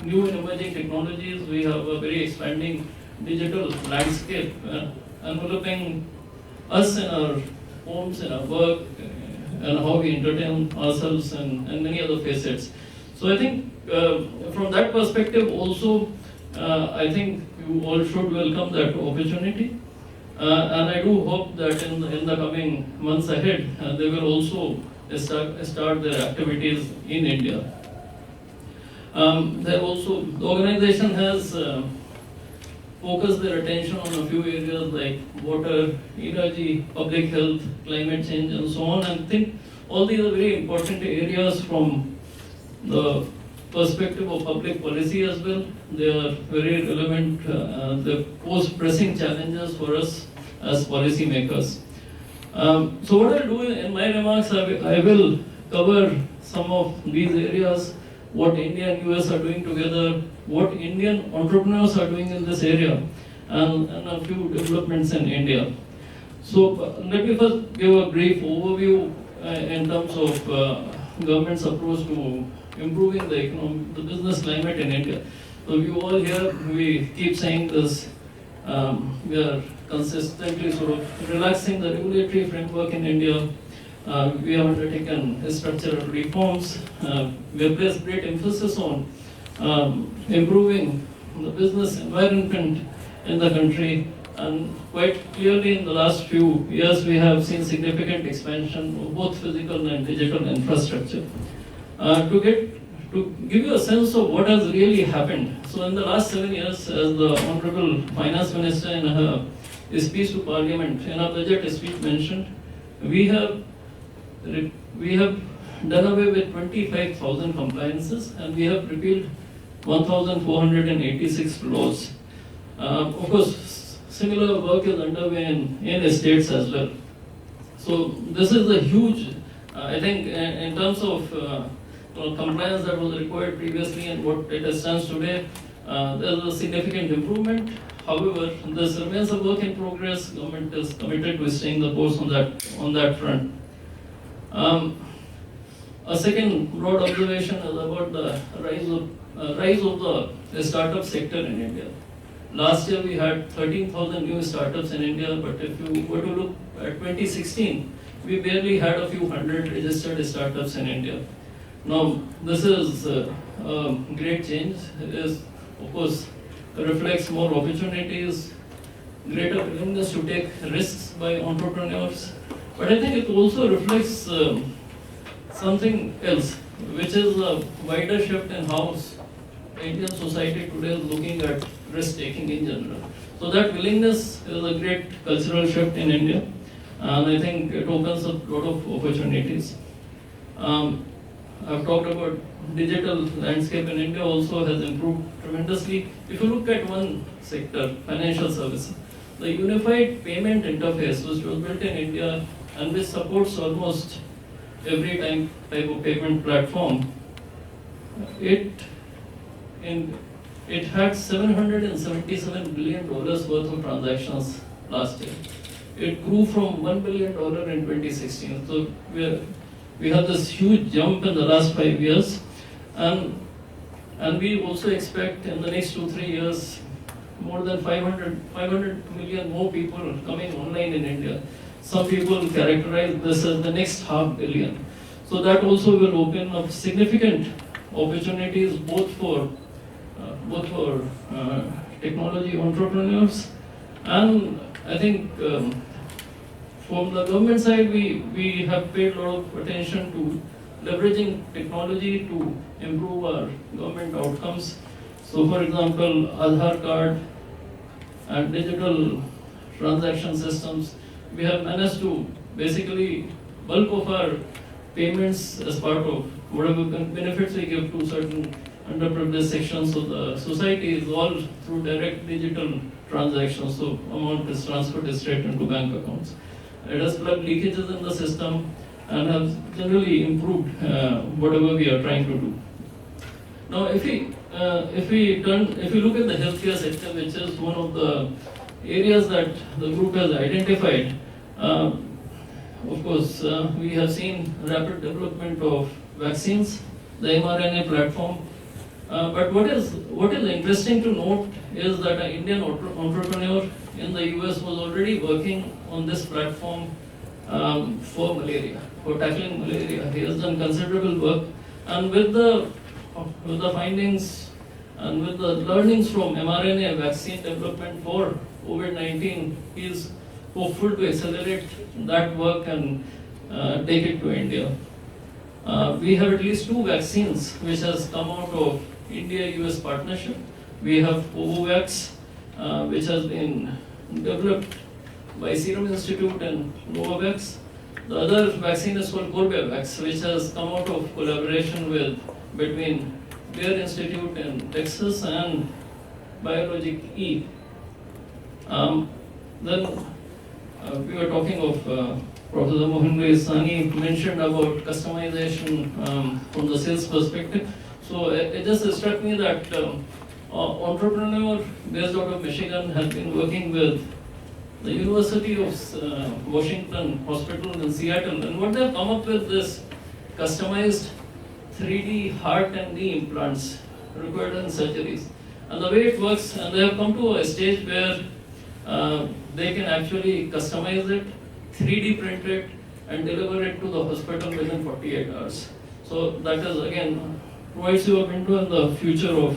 new and emerging technologies. We have a very expanding digital landscape enveloping us in our homes, in our work, and how we entertain ourselves and many other facets. So I think from that perspective also, I think you all should welcome that opportunity. And I do hope that in the coming months ahead, they will also start their activities in India. The organization has focused their attention on a few areas like water, energy, public health, climate change, and so on. And I think all these are very important areas from the perspective of public policy as well. They are very relevant. They pose pressing challenges for us as policy makers. So what I'll do in my remarks, I will cover some of these areas, what India and US are doing together, what Indian entrepreneurs are doing in this area, and a few developments in India. So let me first give a brief overview in terms of government's approach to improving the business climate in India. So you all here, we keep saying this, we are consistently sort of relaxing the regulatory framework in India. We have undertaken structural reforms. We have placed great emphasis on improving the business environment in the country, and quite clearly in the last few years we have seen significant expansion of both physical and digital infrastructure. To give you a sense of what has really happened, so in the last 7 years, as the Honorable Finance Minister in her speech to Parliament, in our budget speech mentioned, we have done away with 25,000 compliances, and we have repealed 1,486 laws. Of course, similar work is underway in states as well. So this is a huge, I think, in terms of compliance that was required previously and what it stands today, there is a significant improvement. However, this remains a work in progress. Government is committed to staying the course on that front. A second broad observation is about the rise of the startup sector in India. Last year we had 13,000 new startups in India, but if you were to look at 2016, we barely had a few hundred registered startups in India. Now, this is a great change. It is, of course, reflects more opportunities, greater willingness to take risks by entrepreneurs. But I think it also reflects something else, which is a wider shift in how Indian society today is looking at risk-taking in general. So that willingness is a great cultural shift in India, and I think it opens up a lot of opportunities. I've talked about digital landscape in India also has improved tremendously. If you look at one sector, financial services, the unified payment interface which was built in India and which supports almost every type of payment platform, it had $777 billion worth of transactions last year. It grew from $1 billion in 2016. So we have this huge jump in the last 5 years, and we also expect in the next 2-3 years more than 500 million more people coming online in India. Some people characterize this as the next 500 million. So that also will open up significant opportunities both for technology entrepreneurs, and I think from the government side we have paid a lot of attention to leveraging technology to improve our government outcomes. So for example, Aadhaar card and digital transaction systems, we have managed to basically bulk of our payments as part of whatever benefits we give to certain underprivileged sections of the society is all through direct digital transactions. So amount is transferred straight into bank accounts. It has plugged leakages in the system and has generally improved whatever we are trying to do. Now, if we look at the healthcare sector, which is one of the areas that the group has identified, of course, we have seen rapid development of vaccines, the mRNA platform. But what is interesting to note is that an Indian entrepreneur in the US was already working on this platform for malaria, for tackling malaria. He has done considerable work, and with the findings and with the learnings from mRNA vaccine development for COVID-19, he is hopeful to accelerate that work and take it to India. We have at least 2 vaccines which has come out of India-US partnership. We have Covovax, which has been developed by Serum Institute and Novavax. The other vaccine is called Corbevax, which has come out of collaboration between Bayer Institute in Texas and Biologic E. Then we were talking of Professor Mohan Sani mentioned about customization from the sales perspective. So it just struck me that entrepreneur based out of Michigan has been working with the University of Washington Hospital in Seattle, and what they've come up with is customized 3D heart and knee implants required in surgeries. And the way it works, and they have come to a stage where they can actually customize it, 3D print it, and deliver it to the hospital within 48 hours. So that is again provides you a window in the future of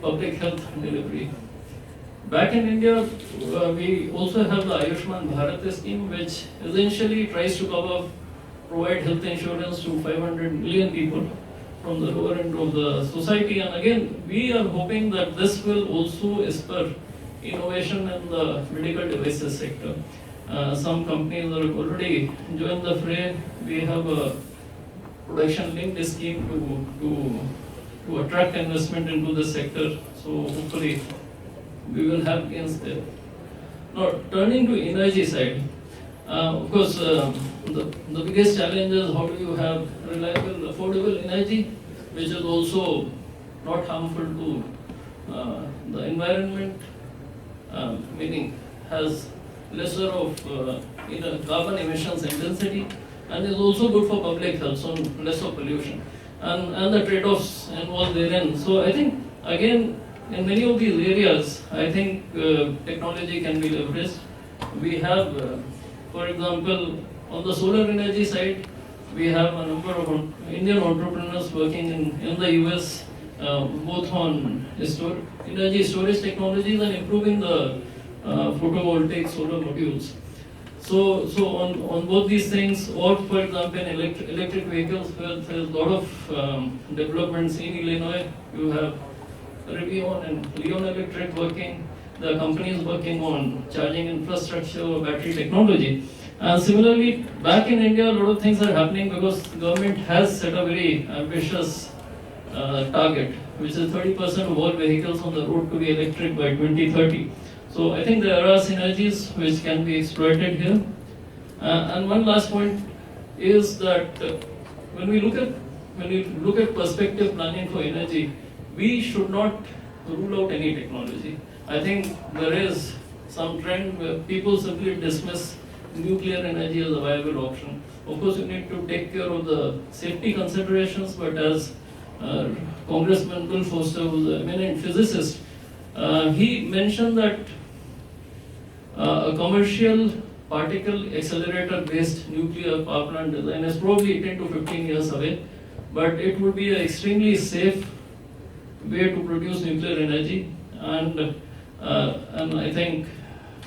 public health delivery. Back in India, we also have the Ayushman Bharat scheme, which essentially tries to provide health insurance to 500 million people from the lower end of the society. And again, we are hoping that this will also spur innovation in the medical devices sector. Some companies are already joined the fray. We have a production-linked scheme to attract investment into the sector. So hopefully we will have gains there. Now, turning to energy side, of course, the biggest challenge is how do you have reliable, affordable energy, which is also not harmful to the environment, meaning has lesser of carbon emissions intensity, and is also good for public health, so less of pollution, and the trade-offs involved therein. So I think, again, in many of these areas, I think technology can be leveraged. We have, for example, on the solar energy side, we have a number of Indian entrepreneurs working in the US, both on energy storage technologies and improving the photovoltaic solar modules. So on both these things, or for example in electric vehicles, where there's a lot of developments in Illinois, you have Rivian and Leon Electric working, the companies working on charging infrastructure or battery technology. And similarly, back in India, a lot of things are happening because the government has set a very ambitious target, which is 30% of all vehicles on the road to be electric by 2030. So I think there are synergies which can be exploited here. And one last point is that when we look at perspective planning for energy, we should not rule out any technology. I think there is some trend where people simply dismiss nuclear energy as a viable option. Of course, you need to take care of the safety considerations, but as Congressman Bill Foster, who is an eminent physicist, he mentioned that a commercial particle accelerator-based nuclear power plant design is probably 10 to 15 years away, but it would be an extremely safe way to produce nuclear energy, and I think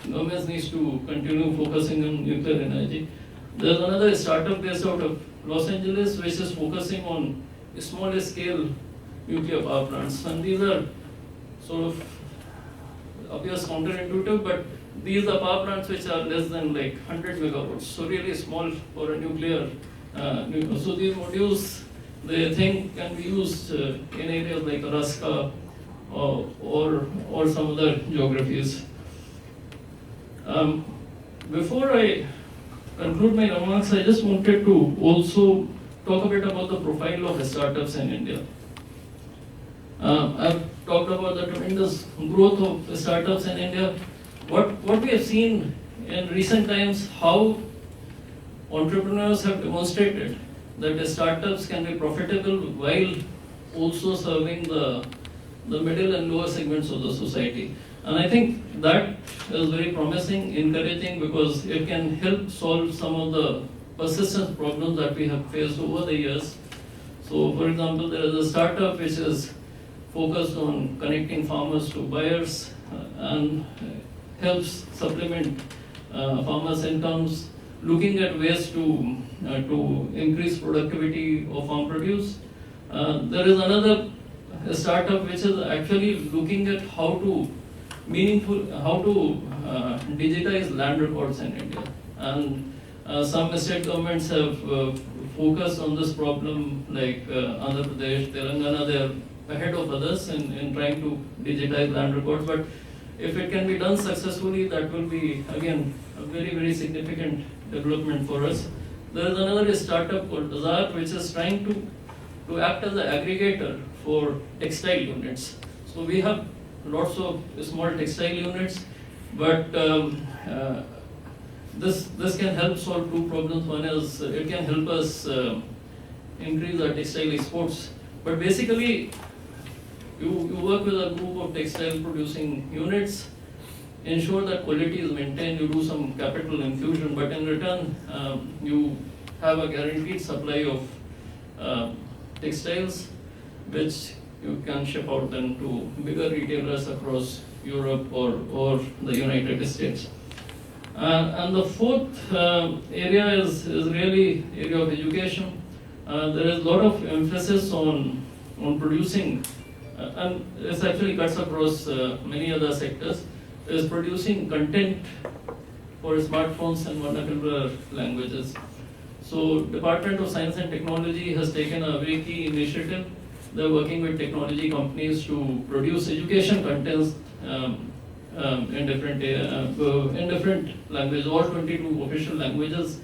governments needs to continue focusing on nuclear energy. There's another startup based out of Los Angeles which is focusing on smaller scale nuclear power plants, and these are sort of appears counterintuitive, but these are power plants which are less than like 100 megawatts, so really small for a nuclear. So these modules, they think, can be used in areas like Alaska or some other geographies. Before I conclude my remarks, I just wanted to also talk a bit about the profile of startups in India. I've talked about the tremendous growth of startups in India. What we have seen in recent times, how entrepreneurs have demonstrated that the startups can be profitable while also serving the middle and lower segments of the society. And I think that is very promising, encouraging, because it can help solve some of the persistent problems that we have faced over the years. So, for example, there is a startup which is focused on connecting farmers to buyers and helps supplement farmers' incomes, looking at ways to increase productivity of farm produce. There is another a startup which is actually looking at how to digitize land records in India. And some state governments have focused on this problem, like Andhra Pradesh, Telangana. They are ahead of others in trying to digitize land records. But if it can be done successfully, that will be again a very, very significant development for us. There is another startup called Bazaar, which is trying to act as an aggregator for textile units. So we have lots of small textile units, but this can help solve two problems. One is it can help us increase our textile exports. But basically, you work with a group of textile producing units, ensure that quality is maintained, you do some capital infusion, but in return, you have a guaranteed supply of textiles, which you can ship out then to bigger retailers across Europe or the United States. And the fourth area is really area of education. There is a lot of emphasis on producing, and this actually cuts across many other sectors, is producing content for smartphones and vernacular languages. So Department of Science and Technology has taken a very key initiative. They're working with technology companies to produce education contents in different languages, all 22 official languages.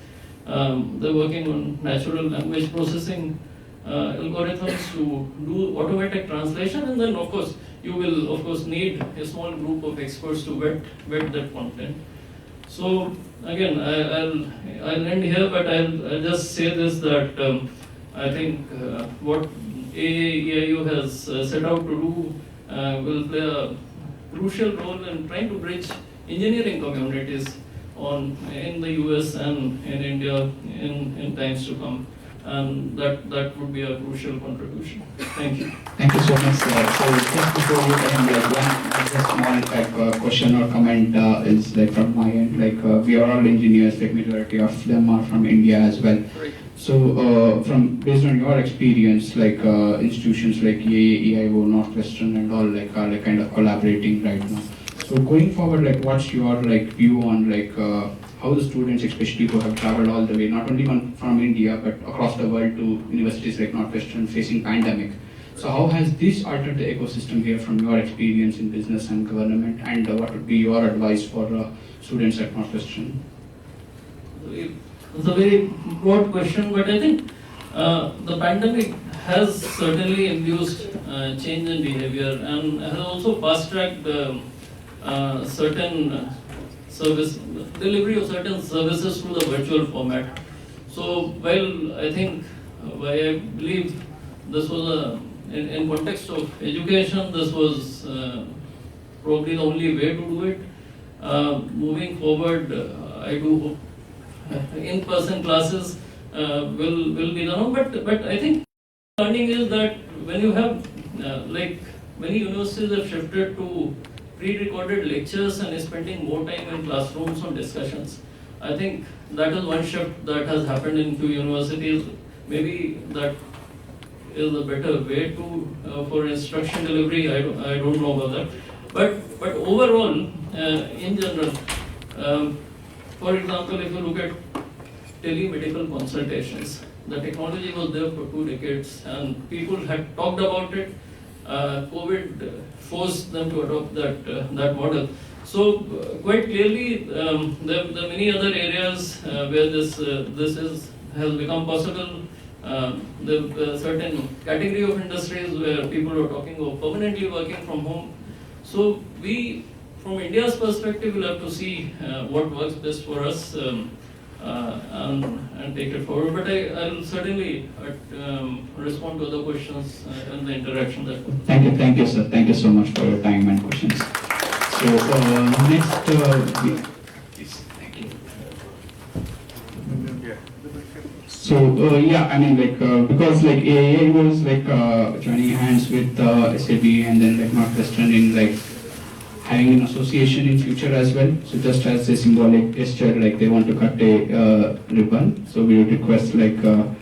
They're working on natural language processing algorithms to do automatic translation, and then of course you will of course need a small group of experts to vet that content. So again, I'll end here, but I'll just say this, that I think what AAEIO has set out to do will play a crucial role in trying to bridge engineering communities in the US and in India in times to come. And that would be a crucial contribution. Thank you. Thank you so much, sir. So just before we end, one small question or comment is from my end. We are all engineers, majority of them are from India as well. Right. So based on your experience, institutions like AAEIO, Northwestern and all are kind of collaborating right now. So going forward, what's your view on how the students, especially who have traveled all the way, not only from India but across the world to universities like Northwestern, facing pandemic. So how has this altered the ecosystem here from your experience in business and government, and what would be your advice for students at Northwestern? It's a very broad question, but I think the pandemic has certainly induced change in behavior and has also fast-tracked certain delivery of certain services through the virtual format. So while I believe this was in context of education, this was probably the only way to do it. Moving forward, I do hope in-person classes will be the norm, but I think learning is that when you have many universities have shifted to pre-recorded lectures and is spending more time in classrooms on discussions. I think that is one shift that has happened in few universities. Maybe that is a better way for instruction delivery. I don't know about that. But overall, in general, for example, if you look at telemedical consultations, the technology was there for 2 decades and people had talked about it. COVID forced them to adopt that model. So quite clearly, there are many other areas where this has become possible. There are certain category of industries where people are talking of permanently working from home. So we, from India's perspective, will have to see what works best for us and take it forward. But I'll certainly respond to other questions in the interaction that. Thank you, sir. Thank you so much for your time and questions. So next, please. Thank you. So because AAA was joining hands with SAB and then Northwestern in having an association in future as well. So just as a symbolic gesture, they want to cut a ribbon. So we would request Mr.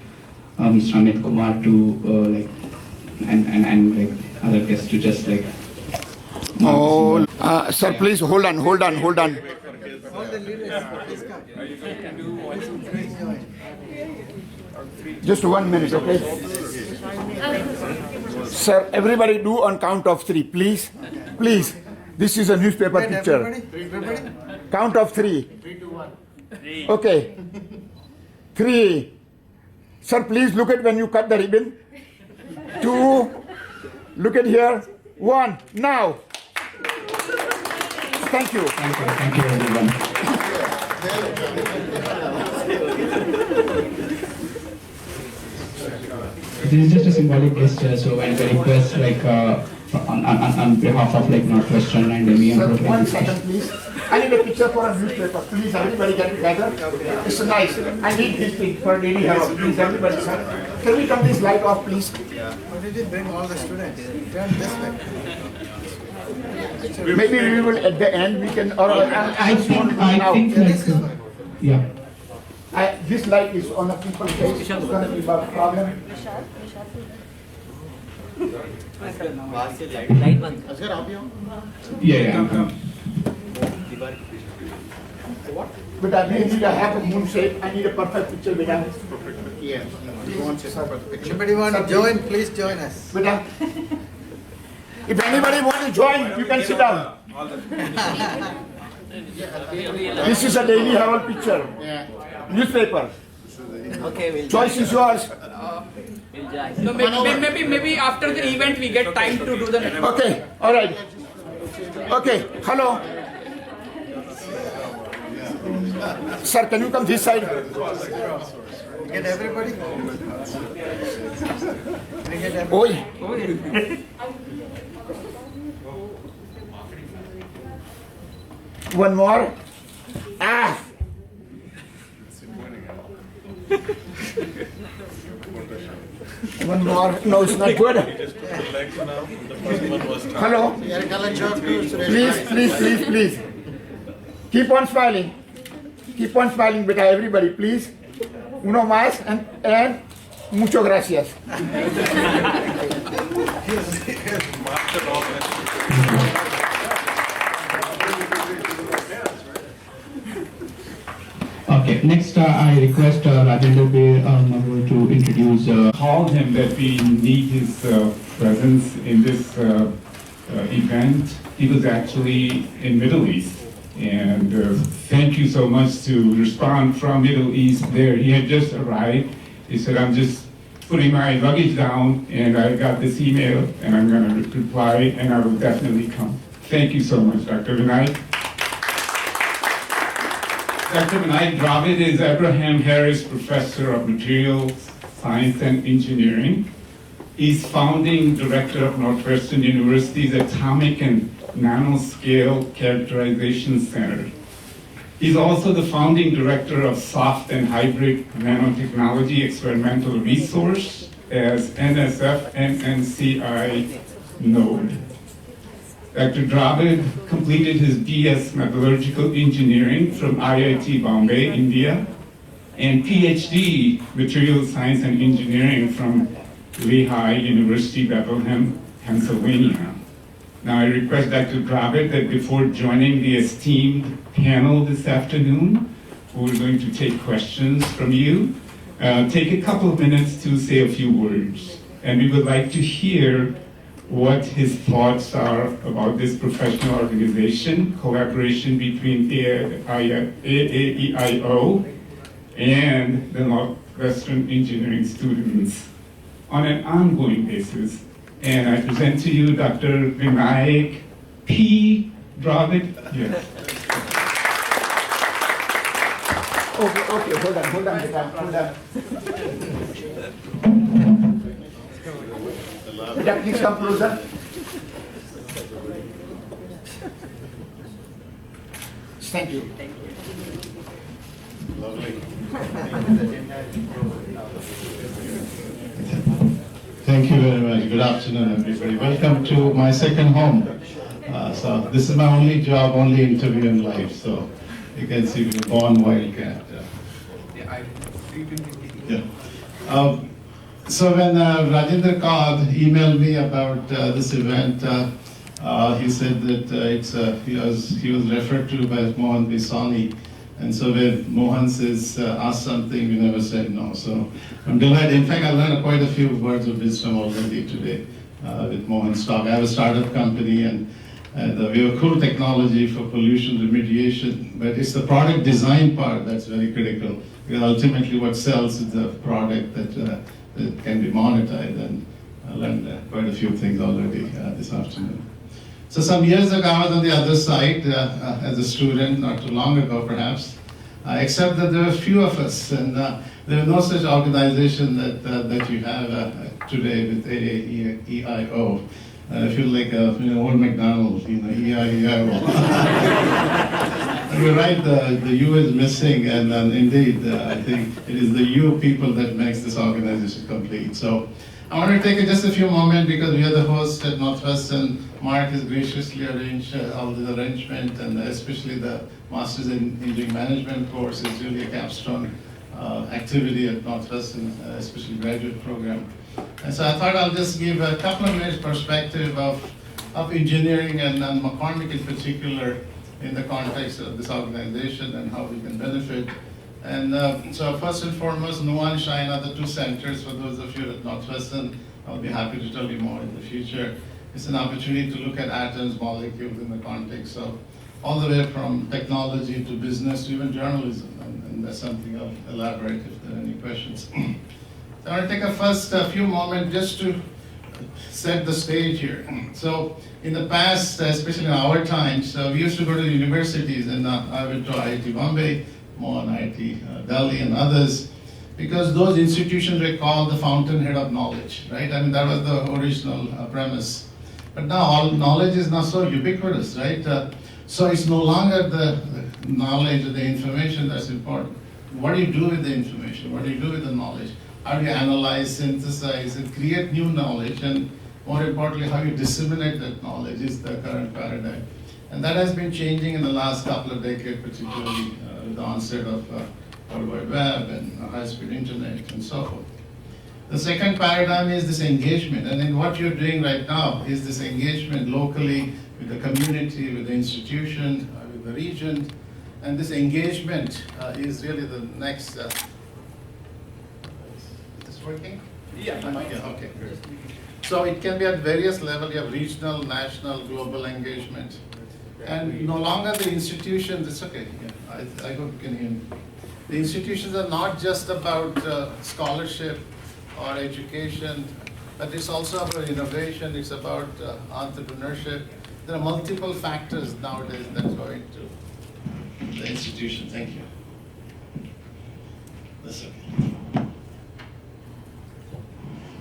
Amit Kumar to other guests to just like. No, sir, please hold on. All the leaders, please come. Just 1 minute, okay? Sir, everybody do on count of 3, please. Please. This is a newspaper Wait, picture. everybody? Count of 3. 3, 2, 1. Okay. 3. Sir, please look at when you cut the ribbon. 2. Look at here. 1. Now. Thank you. Thank you everyone. This is just a symbolic gesture, so I request like on behalf of like Northwestern and me and Sir, Brooklyn. 1 second, please. I need a picture for a newspaper. Please, everybody get together. It's nice. I need this thing for Daily Herald. Please, everybody, sir. Can we turn this light off, please? Why did you bring all the students? Turn this way. Maybe we will at the end we can. Or I think like yeah. This light is on a people's face. It's going to be a problem. Yeah. But I need a half a moon shape. I need a perfect picture, beta. Yes. Anybody want to join? Please join us. Beta. If anybody want to join, you can sit down. This is a Daily Herald picture. Newspaper. Okay, Choice is yours. No, maybe after the event we get time to do the network. Okay, all right. Okay, hello. Sir, can you come this side? Get everybody? Get everybody? Oi. One more. Ah. One more. No, it's not good. Hello. Please. Keep on smiling. Keep on smiling, beta. Everybody, please. Uno más and mucho gracias. Okay, next I request Rajendra Bey to introduce. Called him that we need his presence in this event. He was actually in Middle East. And thank you so much to respond from Middle East there. He had just arrived. He said, I'm just putting my luggage down and I got this email and I'm going to reply and I will definitely come. Thank you so much, Dr. Vinayak. Dr. Vinayak Dravid is Abraham Harris Professor of Materials Science and Engineering. He's founding director of Northwestern University's Atomic and Nanoscale Characterization Center. He's also the founding director of Soft and Hybrid Nanotechnology Experimental Resource as NSF NNCI node. Dr. Dravid completed his BS Metallurgical Engineering from IIT Bombay, India, and PhD Materials Science and Engineering from Lehigh University, Bethlehem, Pennsylvania. Now I request Dr. Dravid that before joining the esteemed panel this afternoon, who are going to take questions from you, take a couple of minutes to say a few words. And we would like to hear what his thoughts are about this professional organization, collaboration between AAEIO and the Northwestern Engineering students on an ongoing basis. And I present to you Dr. Vinayak P. Dravid. Yes. Okay, hold on, beta, please come closer. Thank you. Thank you very much. Good afternoon, everybody. Welcome to my second home. So this is my only job, only interview in life. So you can see we were born wildcat. So when Rajendra called, emailed me about this event, he said that he was referred to by Mohan Bisani. And so when Mohan says, ask something, we never said no. So I'm delighted. In fact, I learned quite a few words of wisdom already today with Mohan's talk. I have a startup company and we have a cool technology for pollution remediation, but it's the product design part that's very critical. Because ultimately what sells is the product that can be monetized, and I learned quite a few things already this afternoon. So some years ago, I was on the other side as a student, not too long ago perhaps, except that there were few of us, and there was no such organization that you have today with AAEIO. I feel like old McDonald's, EIO. You're right, the U is missing, and indeed, I think it is the U people that makes this organization complete. So I want to take just a few moments because we are the host at Northwestern. Mark has graciously arranged all the arrangement, and especially the Masters in Engineering Management course is really a capstone activity at Northwestern, especially graduate program. And so I thought I'll just give a couple of minutes perspective of engineering and McCormick in particular in the context of this organization and how we can benefit. And so first and foremost, Nuwan and Shine are the two centers. For those of you at Northwestern, I'll be happy to tell you more in the future. It's an opportunity to look at atoms, molecules in the context of all the way from technology to business to even journalism. And that's something I'll elaborate if there are any questions. So I want to take a first few moments just to set the stage here. So in the past, especially in our times, we used to go to the universities, and I went to IIT Bombay, more on IIT Delhi and others, because those institutions were called the fountainhead of knowledge, right? I mean, that was the original premise. But now all knowledge is now so ubiquitous, right? So it's no longer the knowledge or the information that's important. What do you do with the information? What do you do with the knowledge? How do you analyze, synthesize, and create new knowledge? And more importantly, how you disseminate that knowledge is the current paradigm. And that has been changing in the last couple of decades, particularly with the onset of World Wide Web and high-speed internet and so forth. The second paradigm is this engagement. And then what you're doing right now is this engagement locally with the community, with the institution, with the region. And this engagement is really the next. Is this working? Yeah. Okay, great. So it can be at various levels. You have regional, national, global engagement. And no longer the institutions, it's okay. Yeah, I hope you can hear me. The institutions are not just about scholarship or education, but it's also about innovation, it's about entrepreneurship. There are multiple factors nowadays that go into the institution. Thank you. That's okay.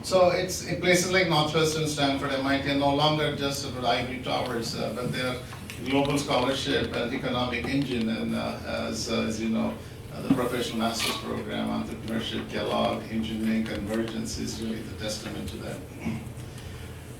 So it's in places like Northwestern, Stanford, MIT, are no longer just about ivory towers, but they're global scholarship and economic engine, and as you know, the professional master's program, entrepreneurship, Kellogg, engineering convergence is really the testament to that.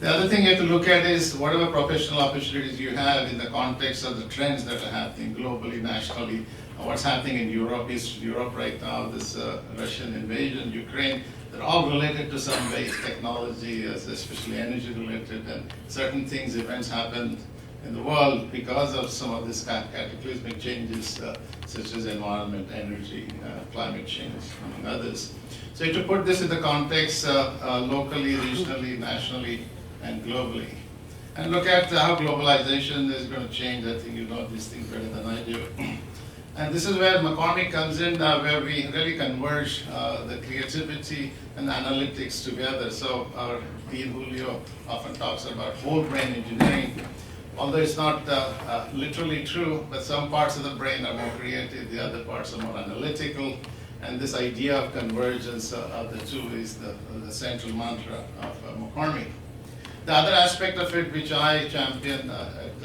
The other thing you have to look at is whatever professional opportunities you have in the context of the trends that are happening globally, nationally. What's happening in Europe, East Europe right now, this Russian invasion, Ukraine, they're all related to some way, technology, especially energy related, and certain things, events happen in the world because of some of these cataclysmic changes, such as environment, energy, climate change, among others. So to put this in the context locally, regionally, nationally, and globally. And look at how globalization is going to change. I think you know these things better than I do. And this is where McCormick comes in, where we really converge the creativity and analytics together. So our Dean Julio often talks about whole brain engineering. Although it's not literally true, but some parts of the brain are more creative, the other parts are more analytical. And this idea of convergence of the two is the central mantra of McCormick. The other aspect of it, which I champion at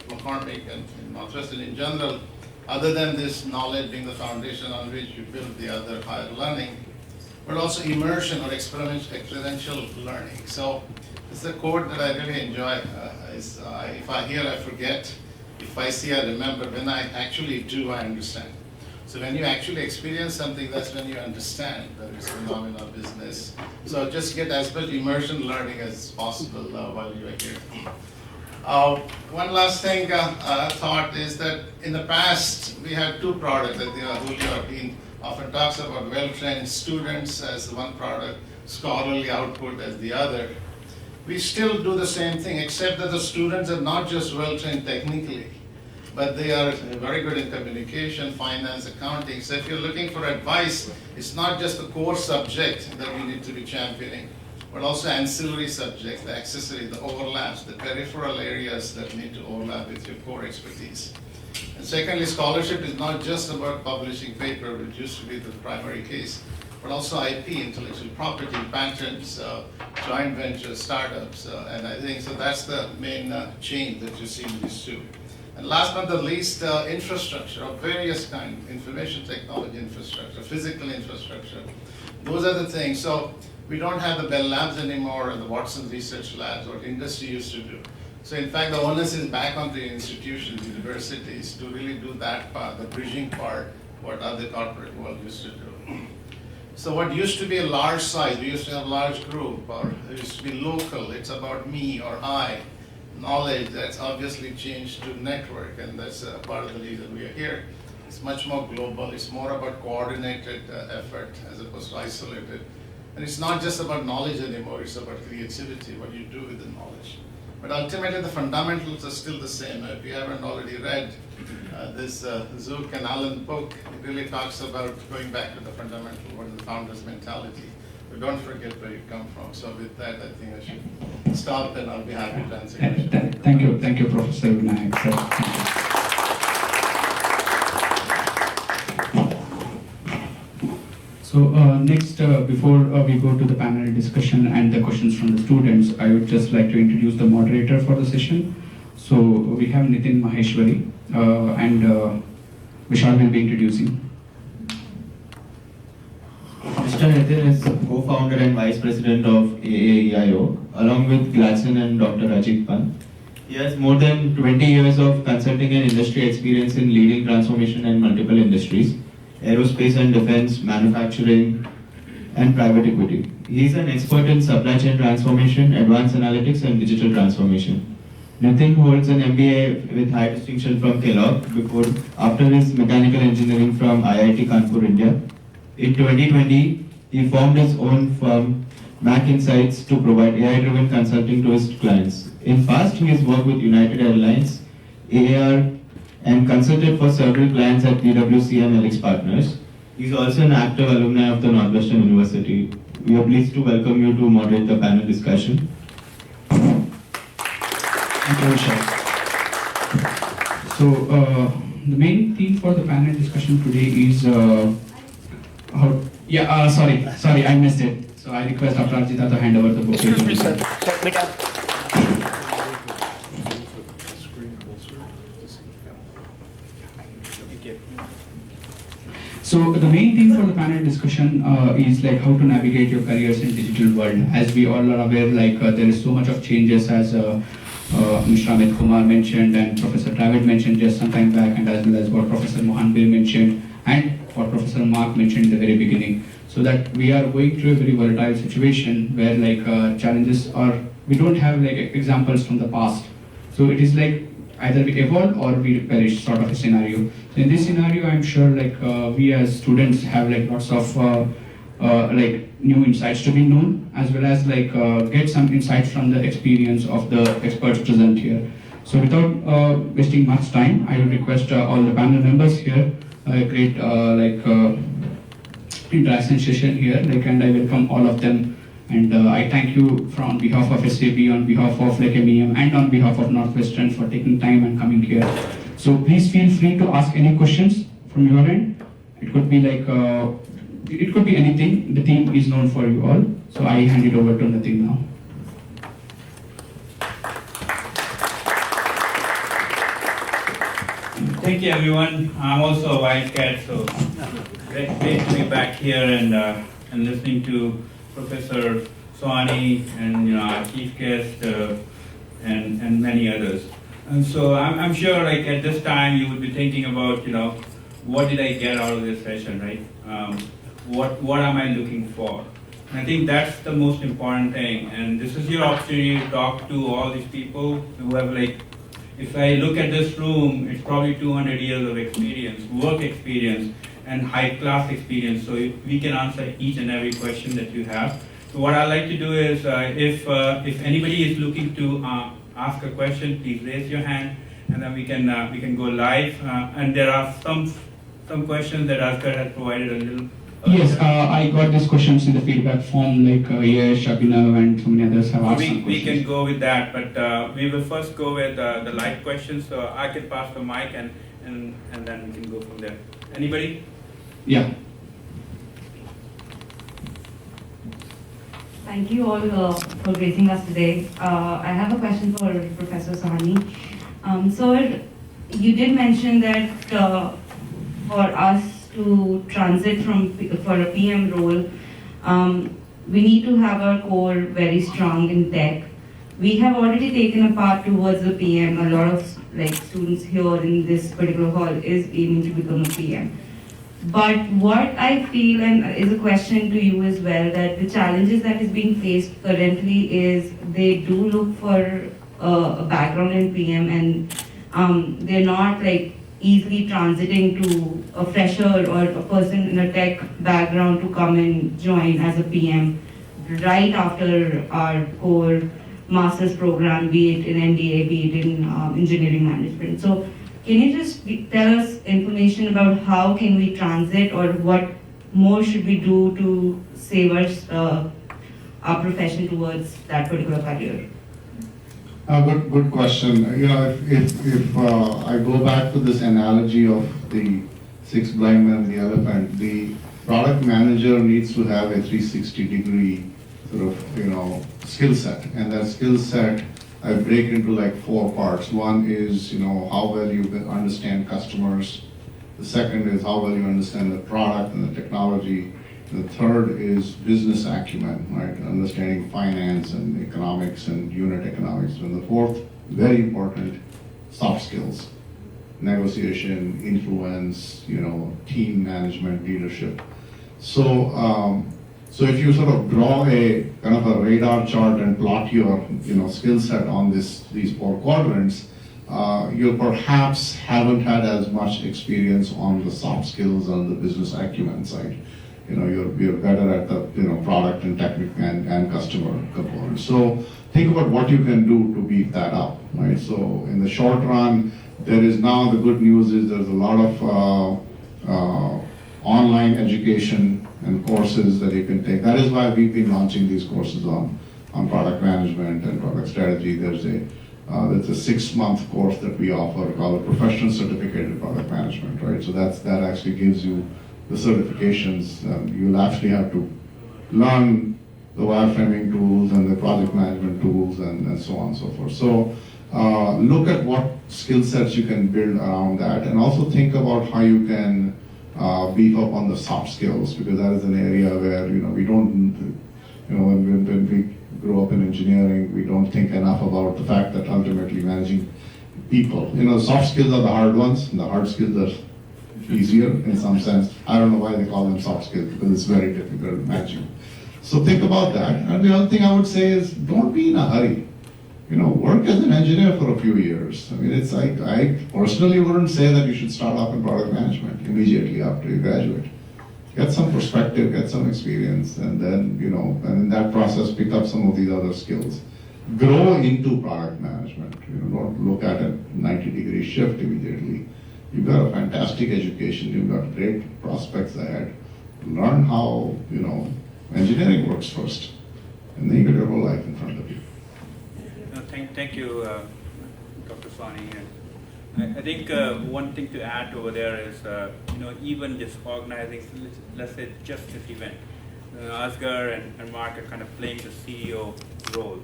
McCormick and in Northwestern in general, other than this knowledge being the foundation on which you build the other higher learning, but also immersion or experiential learning. So it's a quote that I really enjoy. If I hear, I forget. If I see, I remember. When I actually do, I understand. So So when you actually experience something, that's when you understand that it's phenomenal business. So just get as much immersion learning as possible while you are here. One last thing thought is that in the past we had two products. I think Julio often talks about well-trained students as one product, scholarly output as the other. We still do the same thing, except that the students are not just well-trained technically, but they are very good in communication, finance, accounting. So if you're looking for advice, it's not just the core subject that we need to be championing, but also ancillary subjects, the accessory, the overlaps, the peripheral areas that need to overlap with your core expertise. And secondly, scholarship is not just about publishing paper, which used to be the primary case, but also IP, intellectual property, patents, joint ventures, startups, and I think so that's the main change that you see in these two. And last but not least, infrastructure of various kinds, information technology infrastructure, physical infrastructure. Those are the things. So we don't have the Bell Labs anymore and the Watson Research Labs, what industry used to do. So in fact, the onus is back on the institutions, universities, to really do that part, the bridging part, what other corporate world used to do. So what used to be a large size, we used to have a large group, or it used to be local, it's about me or I. Knowledge, that's obviously changed to network, and that's part of the reason we are here. It's much more global, it's more about coordinated effort as opposed to isolated. And it's not just about knowledge anymore, it's about creativity, what you do with the knowledge. But ultimately the fundamentals are still the same. If you haven't already read this Zook and Allen book, it really talks about going back to the fundamental, what is the founder's mentality. But don't forget where you come from. So with that, I think I should stop and I'll be happy to answer questions. Thank you, Professor Vinayak, sir. So next, before we go to the panel discussion and the questions from the students, I would just like to introduce the moderator for the session. So we have Nitin Maheshwari and Vishal will be introducing. Mr. Nitin is co-founder and vice president of AAEIO, along with Gladson and Dr. Ajit Pant. He has more than 20 years of consulting and industry experience in leading transformation in multiple industries, aerospace and defense, manufacturing, and private equity. He is an expert in supply chain transformation, advanced analytics, and digital transformation. Nitin holds an MBA with high distinction from Kellogg after his mechanical engineering from IIT Kanpur, India. In 2020, he formed his own firm, Mac Insights, to provide AI-driven consulting to his clients. In past, he has worked with United Airlines, AAR, and consulted for several clients at PwC and Elix Partners. He is also an active alumni of the Northwestern University. We are pleased to welcome you to moderate the panel discussion. Thank you, Vishal. So the main theme for the panel discussion today is sorry, I missed it. So I request Dr. Arjita to hand over the book. Excuse me, sir. So the main theme for the panel discussion is like how to navigate your careers in digital world. As we all are aware, like there is so much of changes as Mr. Amit Kumar mentioned and Professor Dravid mentioned just some time back, and as well as what Professor Mohanbir mentioned and what Professor Mark mentioned in the very beginning. So that we are going through a very volatile situation where like challenges are, we don't have like examples from the past. So it is like either we evolve or we perish sort of a scenario. So in this scenario, I'm sure like we as students have like lots of like new insights to be known, as well as like get some insights from the experience of the experts present here. So without wasting much time, I will request all the panel members here create interaction session here, like, and I welcome all of them. And I thank you on behalf of SAB, on behalf of like MEM, and on behalf of Northwestern for taking time and coming here. So please feel free to ask any questions from your end. It could be like, it could be anything. The team is known for you all. So I hand it over to Nitin now. Thank you, everyone. I'm also a wildcat, so great to be back here and listening to Professor Swani and our chief guest and many others. And so I'm sure, like at this time, you would be thinking about what did I get out of this session, right? What am I looking for? And I think that's the most important thing. And this is your opportunity to talk to all these people who have like, if I look at this room, it's probably 200 years of experience, work experience, and high class experience. So we can answer each and every question that you have. So what I like to do is, if anybody is looking to ask a question, please raise your hand, and then we can go live. And there are some questions that Asghar has provided a little. Yes, I got these questions in the feedback form, like Yash, Abhinav, and so many others have asked some questions. We can go with that, but we will first go with the live questions. So I can pass the mic, and then we can go from there. Anybody? Yeah. Thank you all for gracing us today. I have a question for Professor Sahani. Sir, you did mention that for us to transit for a PM role, we need to have our core very strong in tech. We have already taken a path towards the PM. A lot of students here in this particular hall is aiming to become a PM. But what I feel, and is a question to you as well, that the challenges that is being faced currently is they do look for a background in PM, and they're not easily transiting to a fresher or a person in a tech background to come and join as a PM right after our core master's program, be it in NDA, be it in engineering management. So can you just tell us information about how can we transit, or what more should we do to save our profession towards that particular career? Good question. You know, if I go back to this analogy of the six blind men and the elephant, the product manager needs to have a 360-degree sort of, skill set, and that skill set I break into four parts. One is, how well you understand customers. The second is how well you understand the product and the technology. The third is business acumen, right? Understanding finance and economics and unit economics. And the fourth, very important, soft skills. Negotiation, influence, team management, leadership. So if you sort of draw a kind of a radar chart and plot your skill set on these four quadrants, you perhaps haven't had as much experience on the soft skills on the business acumen side. You're better at the product and technical and customer components. So think about what you can do to beef that up, right? So in the short run, there is now the good news is there's a lot of online education and courses that you can take. That is why we've been launching these courses on product management and product strategy. There's a 6-month course that we offer called Professional Certificated Product Management, right? So that actually gives you the certifications. You'll actually have to learn the wireframing tools and the project management tools and so on and so forth. So look at what skill sets you can build around that, and also think about how you can beef up on the soft skills, because that is an area where we don't, when we grow up in engineering, we don't think enough about the fact that ultimately managing people, soft skills are the hard ones, and the hard skills are easier in some sense. I don't know why they call them soft skills, because it's very difficult to manage. So think about that. And the other thing I would say is, don't be in a hurry. Work as an engineer for a few years. I mean, it's like, I personally wouldn't say that you should start off in product management immediately after you graduate. Get some perspective, get some experience, and then, and in that process, pick up some of these other skills. Grow into product management. Don't look at a 90-degree shift immediately. You've got a fantastic education, you've got great prospects ahead. Learn how, engineering works first, and then you get your whole life in front of you. Thank you, Dr. Sani. I think one thing to add over there is, even just organizing, let's say just this event. Asghar and Mark are kind of playing the CEO role,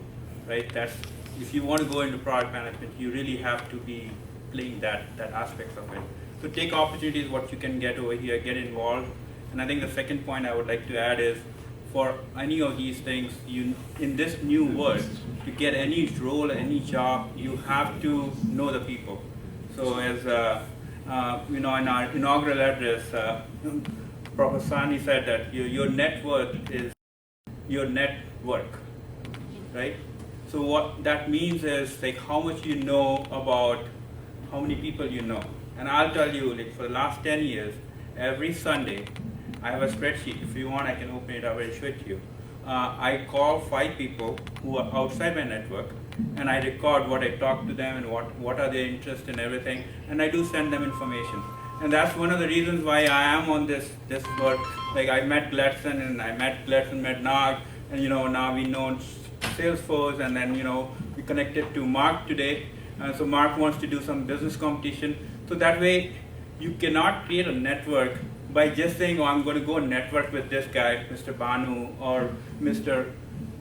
right? That's, if you want to go into product management, you really have to be playing that aspects of it. So take opportunities, what you can get over here, get involved. And I think the second point I would like to add is, for any of these things, in this new world, to get any role, any job, you have to know the people. So In our inaugural address, Professor Sani said that your net worth is your network, right? So what that means is like how much you know about how many people you know. And I'll tell you, like for the last 10 years, every Sunday, I have a spreadsheet. If you want, I can open it up and show it to you. I call 5 people who are outside my network, and I record what I talk to them and what are their interests and everything, and I do send them information. And that's one of the reasons why I am on this work. Like I met Gladson, and Gladson met Nag, and now we know Salesforce, and then we connected to Mark today. So Mark wants to do some business competition. So that way, you cannot create a network by just saying, oh, I'm going to go network with this guy, Mr. Banu, or Mr.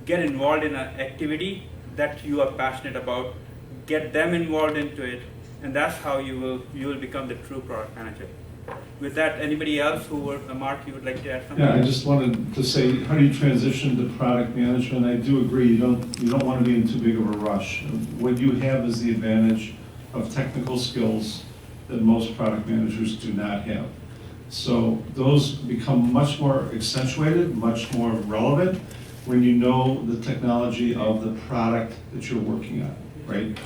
Get involved in an activity that you are passionate about, get them involved into it, and that's how you will become the true product manager. With that, anybody else Mark, you would like to add something? Yeah, I just wanted to say, how do you transition to product management? I do agree, you don't want to be in too big of a rush. What you have is the advantage of technical skills that most product managers do not have. So those become much more accentuated, much more relevant when you know the technology of the product that you're working on, right?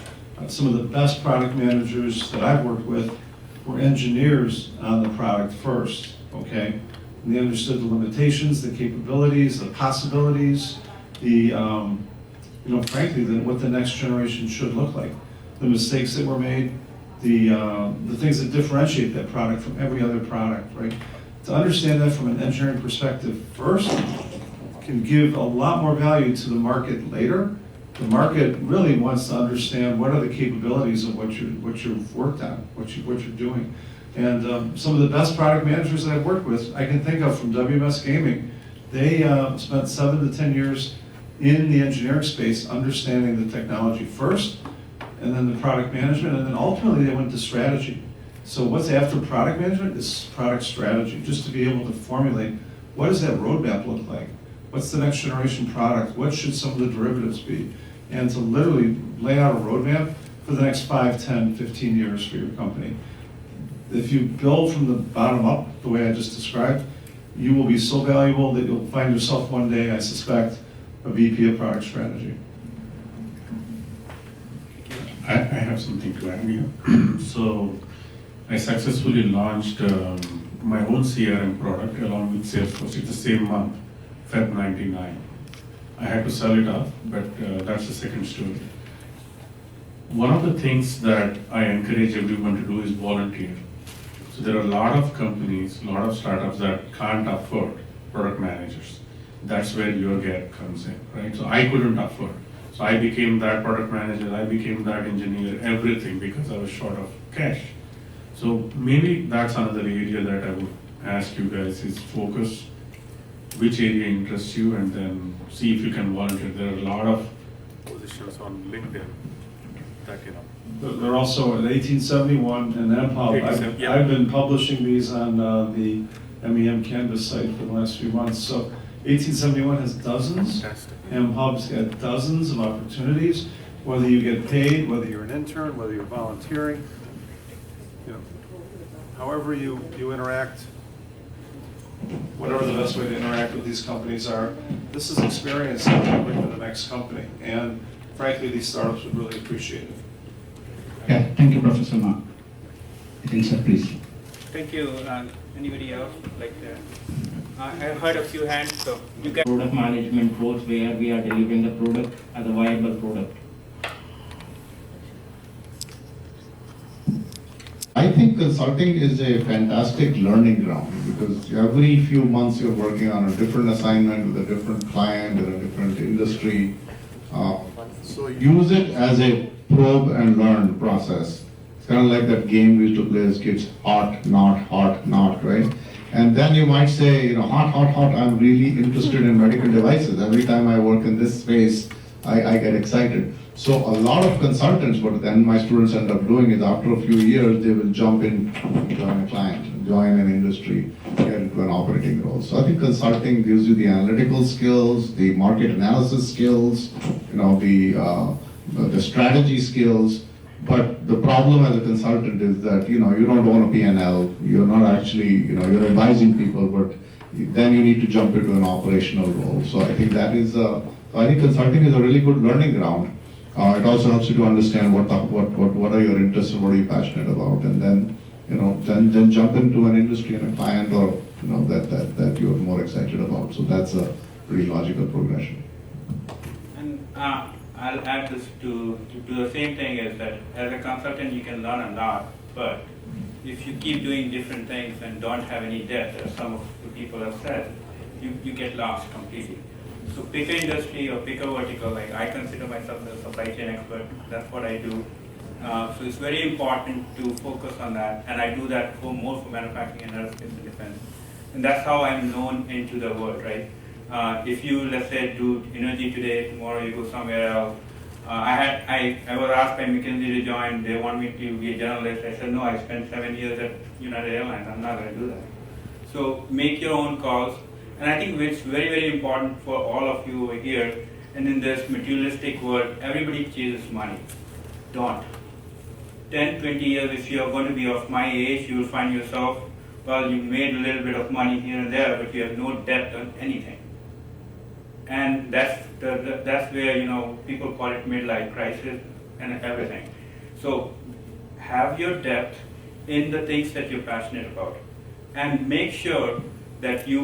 Some of the best product managers that I've worked with were engineers on the product first, okay? And they understood the limitations, the capabilities, the possibilities, frankly, what the next generation should look like, the mistakes that were made, the things that differentiate that product from every other product, right? To understand that from an engineering perspective first can give a lot more value to the market later. The market really wants to understand what are the capabilities of what you've worked on, what you're doing. And some of the best product managers that I've worked with, I can think of from WMS Gaming, they spent 7 to 10 years in the engineering space understanding the technology first, and then the product management, and then ultimately they went to strategy. So what's after product management is product strategy, just to be able to formulate what does that roadmap look like? What's the next generation product? What should some of the derivatives be? And to literally lay out a roadmap for the next 5, 10, 15 years for your company. If you build from the bottom up, the way I just described, you will be so valuable that you'll find yourself one day, I suspect, a VP of product strategy. I have something to add here. So I successfully launched my own CRM product along with Salesforce. It's the same month, Feb 99. I had to sell it off, but that's the second story. One of the things that I encourage everyone to do is volunteer. So there are a lot of companies, a lot of startups that can't afford product managers. That's where your gap comes in, right? So I couldn't afford. So I became that product manager, I became that engineer, everything, because I was short of cash. So maybe that's another area that I would ask you guys is focus which area interests you, and then see if you can volunteer. There are a lot of positions on LinkedIn that They're also at 1871 and MPub. I've been publishing these on the MEM Canvas site for the last few months. So 1871 has dozens. MPub's got dozens of opportunities. Whether you get paid, whether you're an intern, whether you're volunteering, however you interact, whatever the best way to interact with these companies are, this is experience that you bring to the next company. And frankly, these startups would really appreciate it. Yeah, thank you, Professor Mark. I think so, please. Thank you. Anybody else like that? I heard a few hands, so you can. Product management roles where we are delivering the product as a viable product. I think consulting is a fantastic learning ground because every few months you're working on a different assignment with a different client in a different industry. So use it as a probe and learn process. It's kind of like that game we used to play as kids, hot, not, right? And then you might say, hot, I'm really interested in medical devices. Every time I work in this space, I get excited. So a lot of consultants, what then my students end up doing is after a few years, they will jump in, join a client, join an industry, get into an operating role. So I think consulting gives you the analytical skills, the market analysis skills, the strategy skills, But the problem as a consultant is that, you don't own a P&L, you're not actually, you're advising people, but then you need to jump into an operational role. So I think I think consulting is a really good learning ground. It also helps you to understand what are your interests and what are you passionate about, and then, then jump into an industry and a client or, that you're more excited about. So that's a pretty logical progression. And I'll add this to the same thing, is that as a consultant you can learn a lot, but if you keep doing different things and don't have any depth, as some of the people have said, you get lost completely. So pick an industry or pick a vertical. Like I consider myself a supply chain expert. That's what I do. So it's very important to focus on that, and I do that more for manufacturing and aerospace and defense. And that's how I'm known into the world, right? If you, let's say, do energy today, tomorrow you go somewhere else. I was asked by McKinsey to join. They want me to be a journalist. I said, no, I spent 7 years at United Airlines. I'm not going to do that. So make your own calls. And I think it's very, very important for all of you over here, and in this materialistic world, everybody chases money. Don't. 10, 20 years, if you are going to be of my age, you will find yourself, well, you made a little bit of money here and there, but you have no depth on anything. And that's where, people call it midlife crisis and everything. So have your depth in the things that you're passionate about, and make sure that you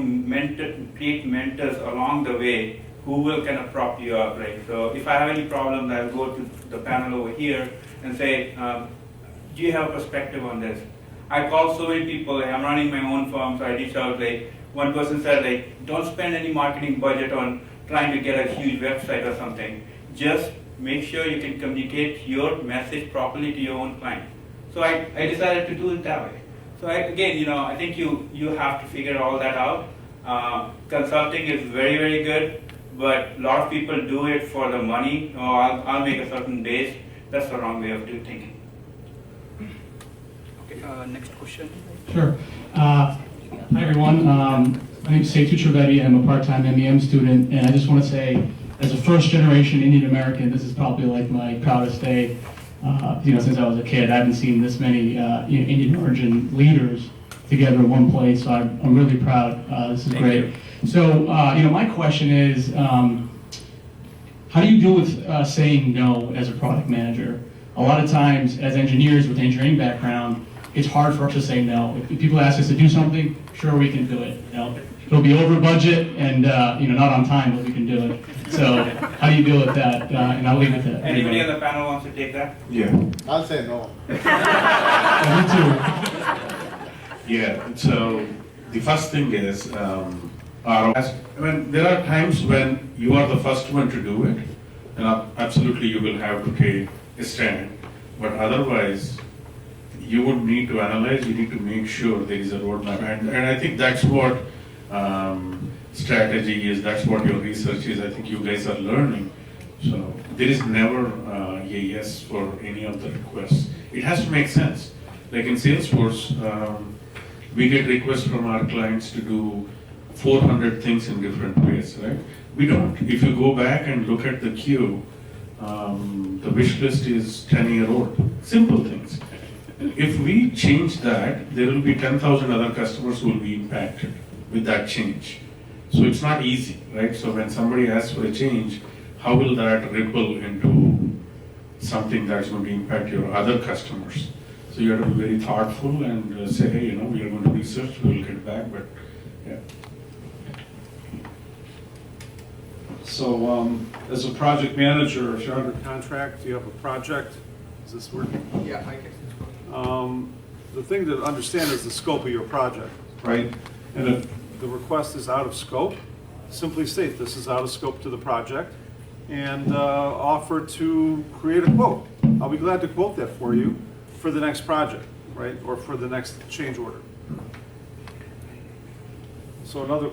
create mentors along the way who will kind of prop you up. Right? So if I have any problems, I'll go to the panel over here and say, do you have a perspective on this? I call so many people. Like, I'm running my own firm, so I reach out. Like one person said, like, don't spend any marketing budget on trying to get a huge website or something. Just make sure you can communicate your message properly to your own client. So I decided to do it that way. So again, I think you have to figure all that out. Consulting is very, very good, but a lot of people do it for the money. Oh, I'll make a certain base. That's the wrong way of thinking. Okay, next question. Sure. Hi everyone. My name is Setu Trivedi. I'm a part-time MEM student, and I just want to say, as a first-generation Indian American, this is probably like my proudest day. Since I was a kid, I haven't seen this many Indian origin leaders together in one place. So I'm really proud. This is great. So my question is, how do you deal with saying no as a product manager? A lot of times, as engineers with engineering background, it's hard for us to say no. If people ask us to do something, sure, we can do it. It'll be over budget and not on time, but we can do it. So how do you deal with that? And I'll leave it to Anybody on the panel wants to take that? Yeah. I'll say no. Me too. Yeah, so the first thing is, there are times when you are the first one to do it, and absolutely you will have to take a stand. But otherwise, you would need to analyze, you need to make sure there is a roadmap. And I think that's what strategy is, that's what your research is. I think you guys are learning. So there is never a yes for any of the requests. It has to make sense. Like in Salesforce, we get requests from our clients to do 400 things in different ways, right? We don't. If you go back and look at the queue, the wish list is 10-year-old. Simple things. If we change that, there will be 10,000 other customers who will be impacted with that change. So it's not easy, right? So when somebody asks for a change, how will that ripple into something that's going to impact your other customers? So you have to be very thoughtful and say, hey, we are going to research, we will get back, but yeah. So as a project manager, if you're under contract, you have a project, is this working? Yeah, I guess it's working. The thing to understand is the scope of your project, right? And if the request is out of scope, simply state this is out of scope to the project and offer to create a quote. I'll be glad to quote that for you for the next project, right? Or for the next change order. So another...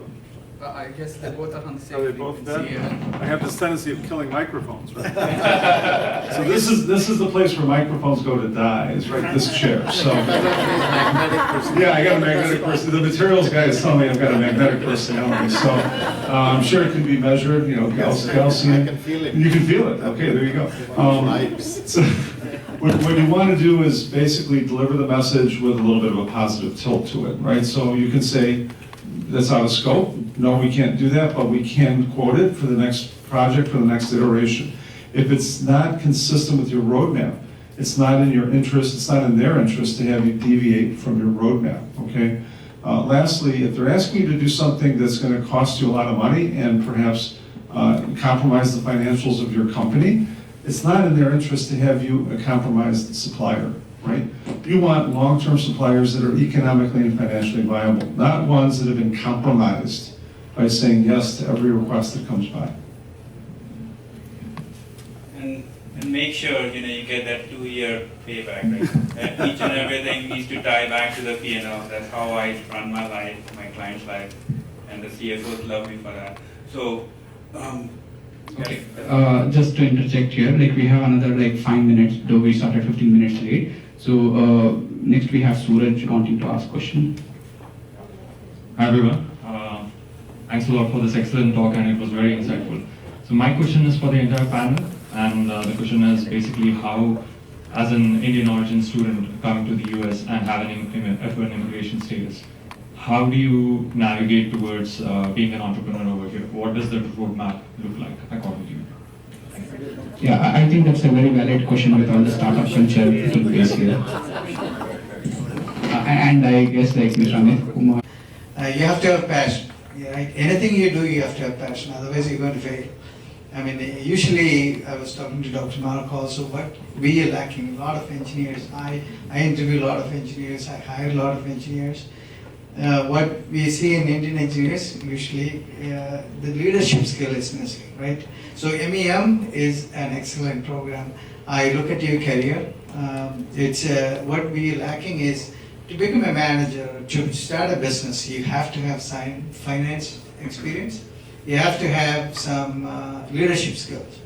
I guess they both are on the same. Are they both dead? Yeah. I have this tendency of killing microphones, right? So this is the place where microphones go to die, is right this chair. So yeah, I got a magnetic personality. The materials guys tell me I've got a magnetic personality. So I'm sure it can be measured, calcium. I can feel it. You can feel it. Okay, there you go. what you want to do is basically deliver the message with a little bit of a positive tilt to it, right? So you can say, that's out of scope. No, we can't do that, but we can quote it for the next project, for the next iteration. If it's not consistent with your roadmap, it's not in your interest, it's not in their interest to have you deviate from your roadmap, okay? Lastly, if they're asking you to do something that's going to cost you a lot of money and perhaps compromise the financials of your company, it's not in their interest to have you a compromised supplier, right? You want long-term suppliers that are economically and financially viable, not ones that have been compromised by saying yes to every request that comes by. And make sure you get that 2-year payback, right? That each and everything needs to tie back to the P&L. That's how I run my life, my client's life, and the CFOs love me for that. So, okay. Just to interject here, like we have another like 5 minutes, though we started 15 minutes late. So next we have Suraj wanting to ask question. Hi everyone. Thanks a lot for this excellent talk, and it was very insightful. So my question is for the entire panel, and the question is basically how, as an Indian origin student coming to the US and having an immigration status, how do you navigate towards being an entrepreneur over here? What does the roadmap look like according to you? Yeah, I think that's a very valid question with all the startup culture taking place here. And I guess like Mr. Amit Kumar. You have to have passion. Yeah, anything you do, you have to have passion. Otherwise, you're going to fail. I mean, usually, I was talking to Dr. Mark also, what we are lacking, a lot of engineers. I interview a lot of engineers, I hire a lot of engineers. What we see in Indian engineers, usually, the leadership skill is missing, right? So MEM is an excellent program. I look at your career. What we are lacking is, to become a manager, to start a business, you have to have finance experience. You have to have some leadership skills.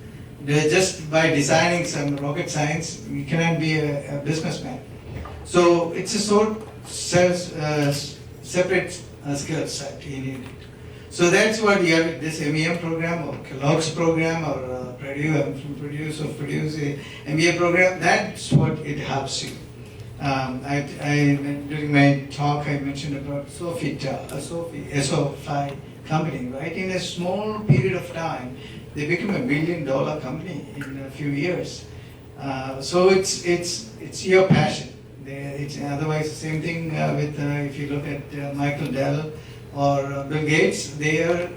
Just by designing some rocket science, you cannot be a businessman. So it's a separate skill set you need. So that's what you have, this MEM program or Kellogg's program or Produce MBA program, that's what it helps you. During my talk, I mentioned about SO5 company, right? In a small period of time, they become $1 billion company in a few years. So it's your passion. Otherwise, the same thing with if you look at Michael Dell or Bill Gates, they are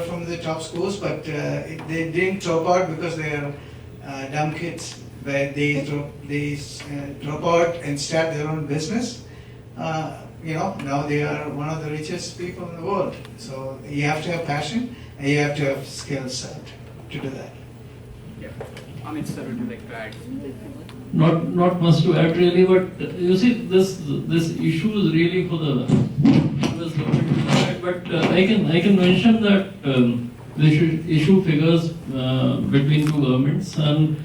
from the top schools, but they didn't drop out because they are dumb kids. But they drop out and start their own business. Now they are one of the richest people in the world. So you have to have passion and you have to have skill set to do that. Yeah, Amit sir, would you like to add? Not much to add really, but you see this issue is really for the US government to decide. But I can mention that the issue figures between two governments, and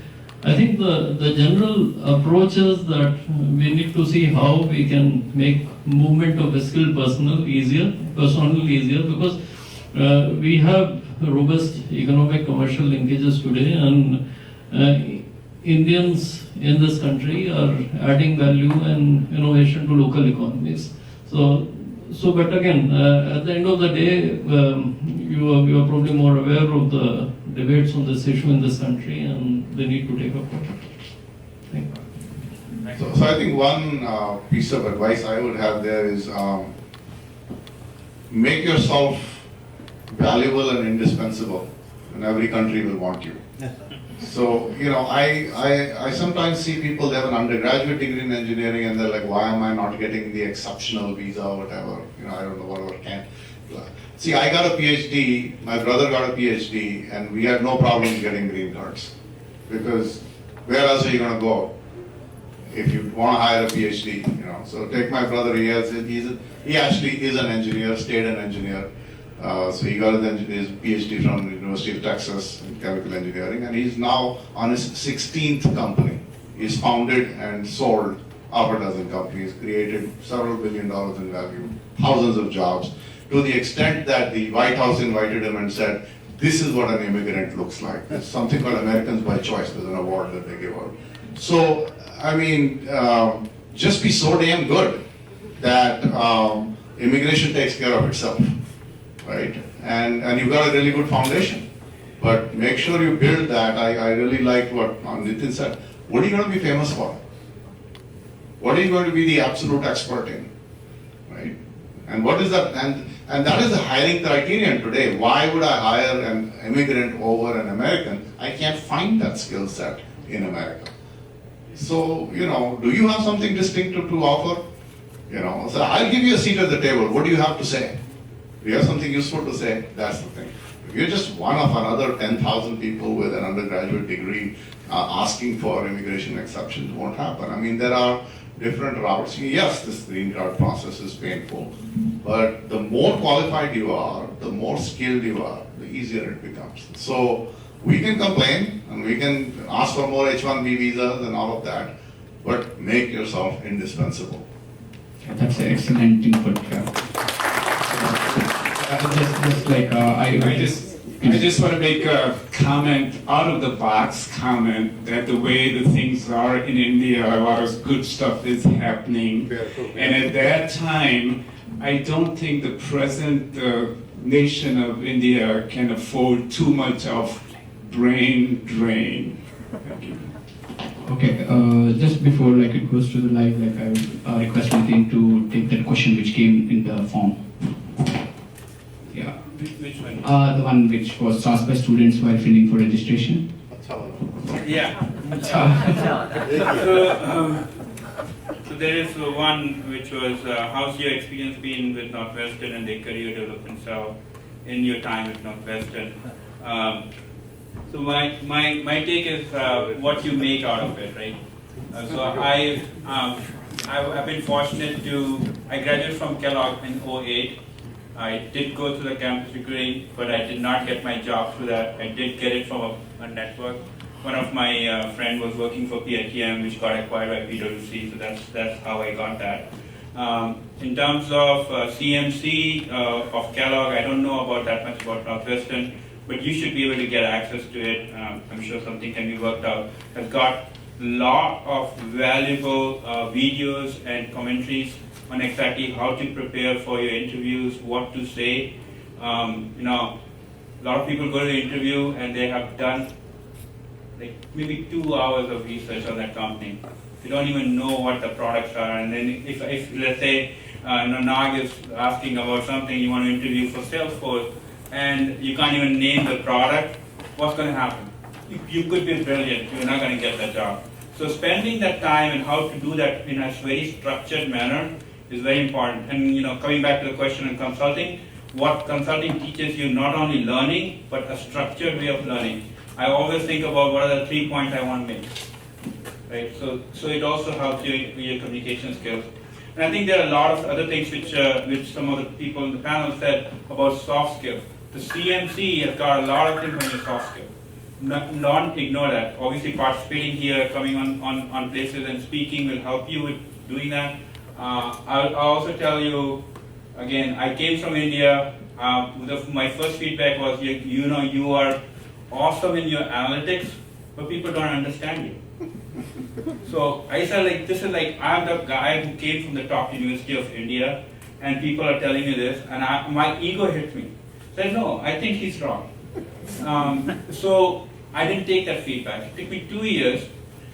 I think the general approach is that we need to see how we can make movement of skilled personnel easier, because we have robust economic commercial linkages today, and Indians in this country are adding value and innovation to local economies. But again, at the end of the day, you are probably more aware of the debates on this issue in this country, and they need to take up it. So I think one piece of advice I would have there is make yourself valuable and indispensable, and every country will want you. So, I sometimes see people, they have an undergraduate degree in engineering and they're like, why am I not getting the exceptional visa or whatever, I don't know, whatever can. See, I got a PhD, my brother got a PhD, and we had no problem getting green cards. Because where else are you going to go if you want to hire a PhD, So take my brother, he actually is an engineer, stayed an engineer. So he got his PhD from the University of Texas in chemical engineering, and he's now on his 16th company. He's founded and sold half a dozen companies, created several $1 billion in value, thousands of jobs, to the extent that the White House invited him and said, this is what an immigrant looks like. There's something called Americans by Choice. There's an award that they give out. So I mean, just be so damn good that immigration takes care of itself, right? And you've got a really good foundation. But make sure you build that. I really like what Nitin said. What are you going to be famous for? What are you going to be the absolute expert in, right? And what is that? And that is the hiring criterion today. Why would I hire an immigrant over an American? I can't find that skill set in America. So, you know, do you have something distinctive to offer? You know, so I'll give you a seat at the table. What do you have to say? Do you have something useful to say? That's the thing. If you're just one of another 10,000 people with an undergraduate degree asking for immigration exceptions, won't happen. I mean, there are different routes. Yes, this green card process is painful, but the more qualified you are, the more skilled you are, the easier it becomes. So we can complain and we can ask for more H-1B visas and all of that, but make yourself indispensable. Yeah, that's an excellent input. I just want to make a comment, out of the box comment, that the way the things are in India, a lot of good stuff is happening. And at that time, I don't think the present nation of India can afford too much of brain drain. Thank you. Okay, just before it goes to the live, I would request Nitin to take that question which came in the form. Yeah. Which one? The one which was asked by students while filling for registration. Yeah. So there is one which was, how's your experience been with Northwestern and their career development cell in your time with Northwestern? So my take is what you make out of it, right? So I've been fortunate I graduated from Kellogg in 2008. I did go through the campus degree, but I did not get my job through that. I did get it from a network. One of my friend was working for PITM, which got acquired by PwC, so that's how I got that. In terms of CMC of Kellogg, I don't know about that much about Northwestern, but you should be able to get access to it. I'm sure something can be worked out. I've got a lot of valuable videos and commentaries on exactly how to prepare for your interviews, what to say. You know, a lot of people go to the interview and they have done maybe 2 hours of research on that company. They don't even know what the products are. And then if let's say Nag is asking about something, you want to interview for Salesforce, and you can't even name the product, what's going to happen? You could be brilliant, you're not going to get that job. So spending that time and how to do that in a very structured manner is very important. And coming back to the question on consulting, what consulting teaches you, not only learning, but a structured way of learning. I always think about what are the 3 points I want to make. Right? So it also helps you with your communication skills. And I think there are a lot of other things which some of the people in the panel said about soft skills. The CMC has got a lot of things on your soft skills. Don't ignore that. Obviously participating here, coming on places and speaking will help you with doing that. I'll also tell you, again, I came from India. My first feedback was, you are awesome in your analytics, but people don't understand you. So I said, I'm the guy who came from the top university of India, and people are telling me this, and my ego hit me. I said, no, I think he's wrong. So I didn't take that feedback. It took me 2 years.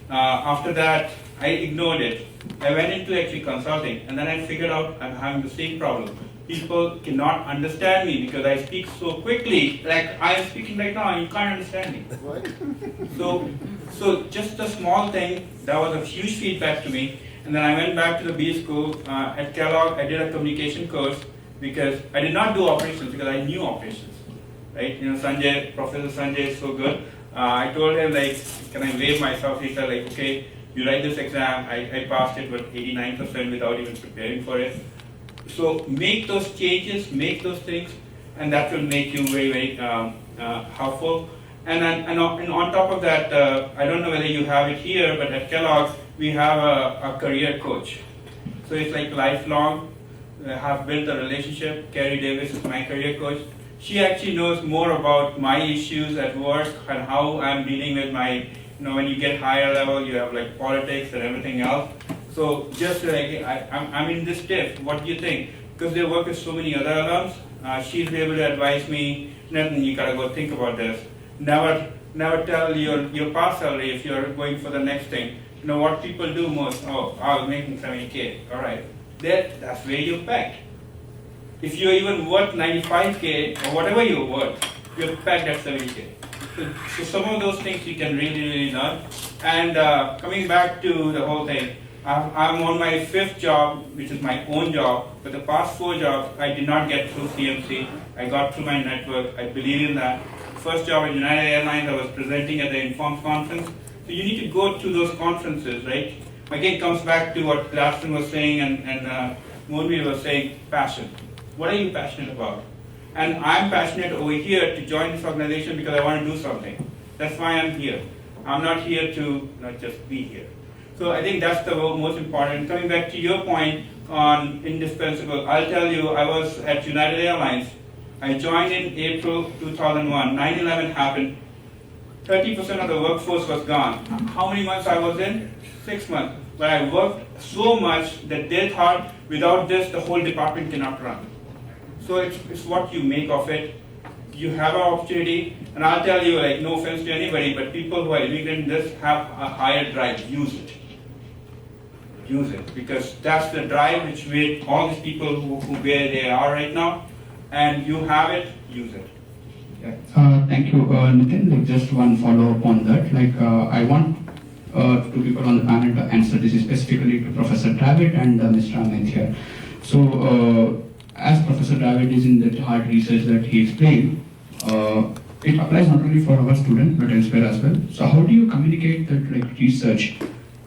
After that, I ignored it. I went into actually consulting, and then I figured out I'm having the same problem. People cannot understand me because I speak so quickly, like I'm speaking right now, and you can't understand me. So just a small thing, that was a huge feedback to me. And then I went back to the B school at Kellogg. I did a communication course because I did not do operations because I knew operations. Right? Professor Sanjay is so good. I told him, can I waive myself? He said, okay, you write this exam. I passed it with 89% without even preparing for it. So make those changes, make those things, and that will make you very, very helpful. And on top of that, I don't know whether you have it here, but at Kellogg, we have a career coach. So it's like lifelong. I have built a relationship. Carrie Davis is my career coach. She actually knows more about my issues at work and how I'm dealing with my when you get higher level, you have like politics and everything else. So just like, I'm in this TIFF, what do you think? Because they work with so many other alums, she's able to advise me, Nathan, you gotta go think about this. Never tell your past salary if you're going for the next thing. What people do most, oh, I was making 70K, all right. That's where you're pegged. If you're even worth 95K or whatever you're worth, you're pegged at 70K. So some of those things you can really learn. And coming back to the whole thing, I'm on my 5th job, which is my own job. But the past 4 jobs, I did not get through CMC. I got through my network. I believe in that. First job at United Airlines, I was presenting at the Informs conference. So you need to go to those conferences, right? Again, comes back to what Gladstone was saying and Moonvi was saying, passion. What are you passionate about? And I'm passionate over here to join this organization because I want to do something. That's why I'm here. I'm not here to not just be here. So I think that's the most important. Coming back to your point on indispensable, I'll tell you, I was at United Airlines. I joined in April 2001. 9/11 happened. 30% of the workforce was gone. How many months I was in? 6 months. But I worked so much that they thought without this, the whole department cannot run. So it's what you make of it. You have an opportunity, and I'll tell you, like, no offense to anybody, but people who are immigrant in this have a higher drive. Use it. Use it, because that's the drive which made all these people who where they are right now, and you have it, use it. Thank you, Nitin. Like, just one follow-up on that. I want 2 people on the panel to answer this specifically to Professor Dravid and Mr. Amit here. So, as Professor Dravid is in that hard research that he explained, it applies not only for our students but elsewhere as well. So, how do you communicate that research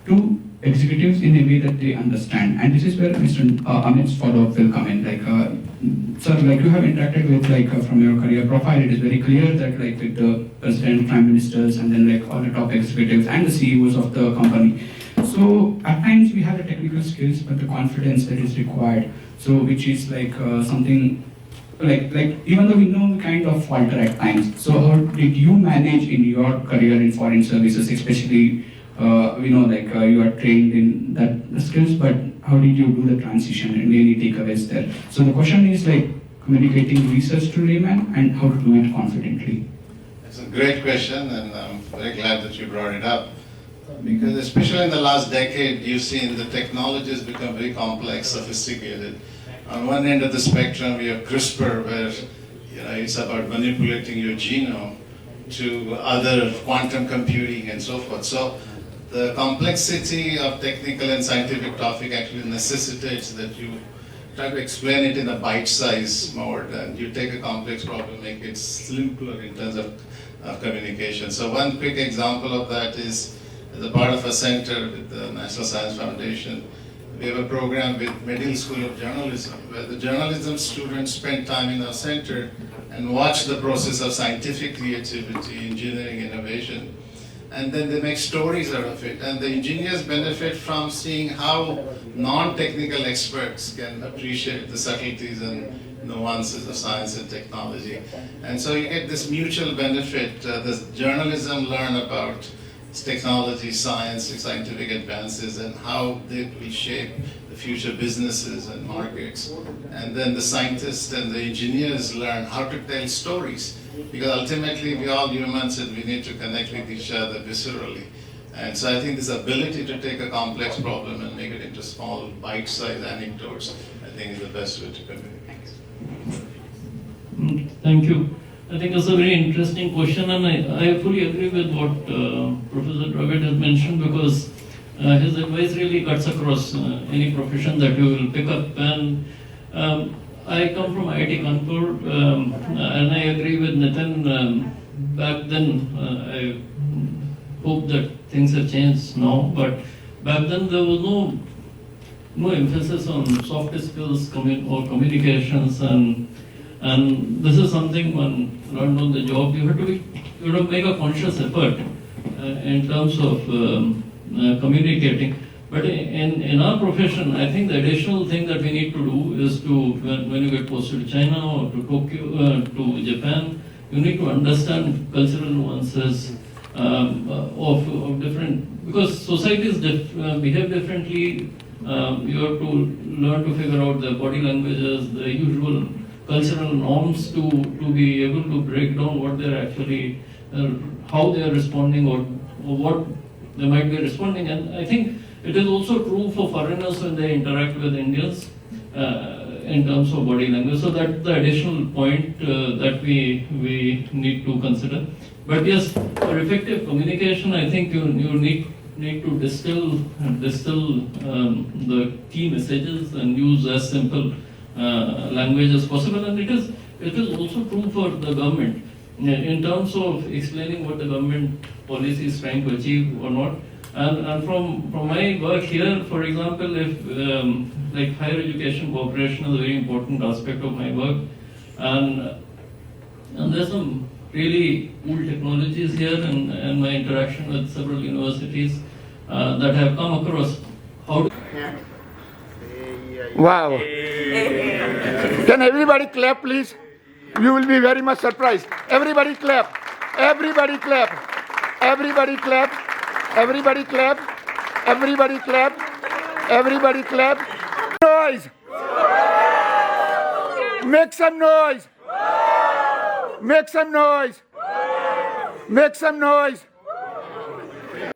to executives in a way that they understand? And this is where Mr. Amit's follow-up will come in. Sir, you have interacted with, from your career profile, it is very clear that with the president, prime ministers, and then all the top executives and the CEOs of the company. So at times we have the technical skills, but the confidence that is required. So which is something even though we know we kind of falter at times. So how did you manage in your career in foreign services, especially we know you are trained in that skills, but how did you do the transition and any takeaways there? So the question is communicating research to layman and how to do it confidently. It's a great question, and I'm very glad that you brought it up. Because especially in the last decade, you've seen the technologies become very complex, sophisticated. On one end of the spectrum, we have CRISPR, where it's about manipulating your genome, to other quantum computing and so forth. So the complexity of technical and scientific topic actually necessitates that you try to explain it in a bite-sized mode, and you take a complex problem, make it simpler in terms of communication. So one quick example of that is, as a part of a center with the National Science Foundation, we have a program with Medill School of Journalism, where the journalism students spend time in our center and watch the process of scientific creativity, engineering, innovation, and then they make stories out of it. And the engineers benefit from seeing how non-technical experts can appreciate the subtleties and nuances of science and technology. And so you get this mutual benefit. The journalism learn about technology, science, scientific advances, and how they will shape the future businesses and markets. And then the scientists and the engineers learn how to tell stories, because ultimately we all humans and we need to connect with each other viscerally. And so I think this ability to take a complex problem and make it into small bite-sized anecdotes, I think is the best way to communicate. Thank you. I think it's a very interesting question, and I fully agree with what Professor Dravid has mentioned, because his advice really cuts across any profession that you will pick up. And I come from IIT Kanpur, and I agree with Nitin. Back then, I hope that things have changed now, but back then there was no emphasis on soft skills or communications, and this is something one learned on the job. You have to make a conscious effort in terms of communicating. But in our profession, I think the additional thing that we need to do is to, when you get posted to China or to Tokyo, to Japan, you need to understand cultural nuances, of different, because societies behave differently. You have to learn to figure out the body languages, the usual cultural norms to be able to break down what they're actually, how they are responding or what they might be responding. And I think it is also true for foreigners when they interact with Indians in terms of body language. So that's the additional point that we need to consider. But yes, for effective communication, I think you need to distill the key messages and use as simple language as possible. And it is also true for the government in terms of explaining what the government policy is trying to achieve or not. And from my work here, for example, if like higher education cooperation is a very important aspect of my work, and there's some really cool technologies here and my interaction with several universities that have come across. Wow. Can everybody clap, please? You will be very much surprised. Everybody clap. Everybody clap. Everybody clap. Everybody clap. Everybody clap. Everybody clap. Noise. Make some noise. Make some noise. Make some noise.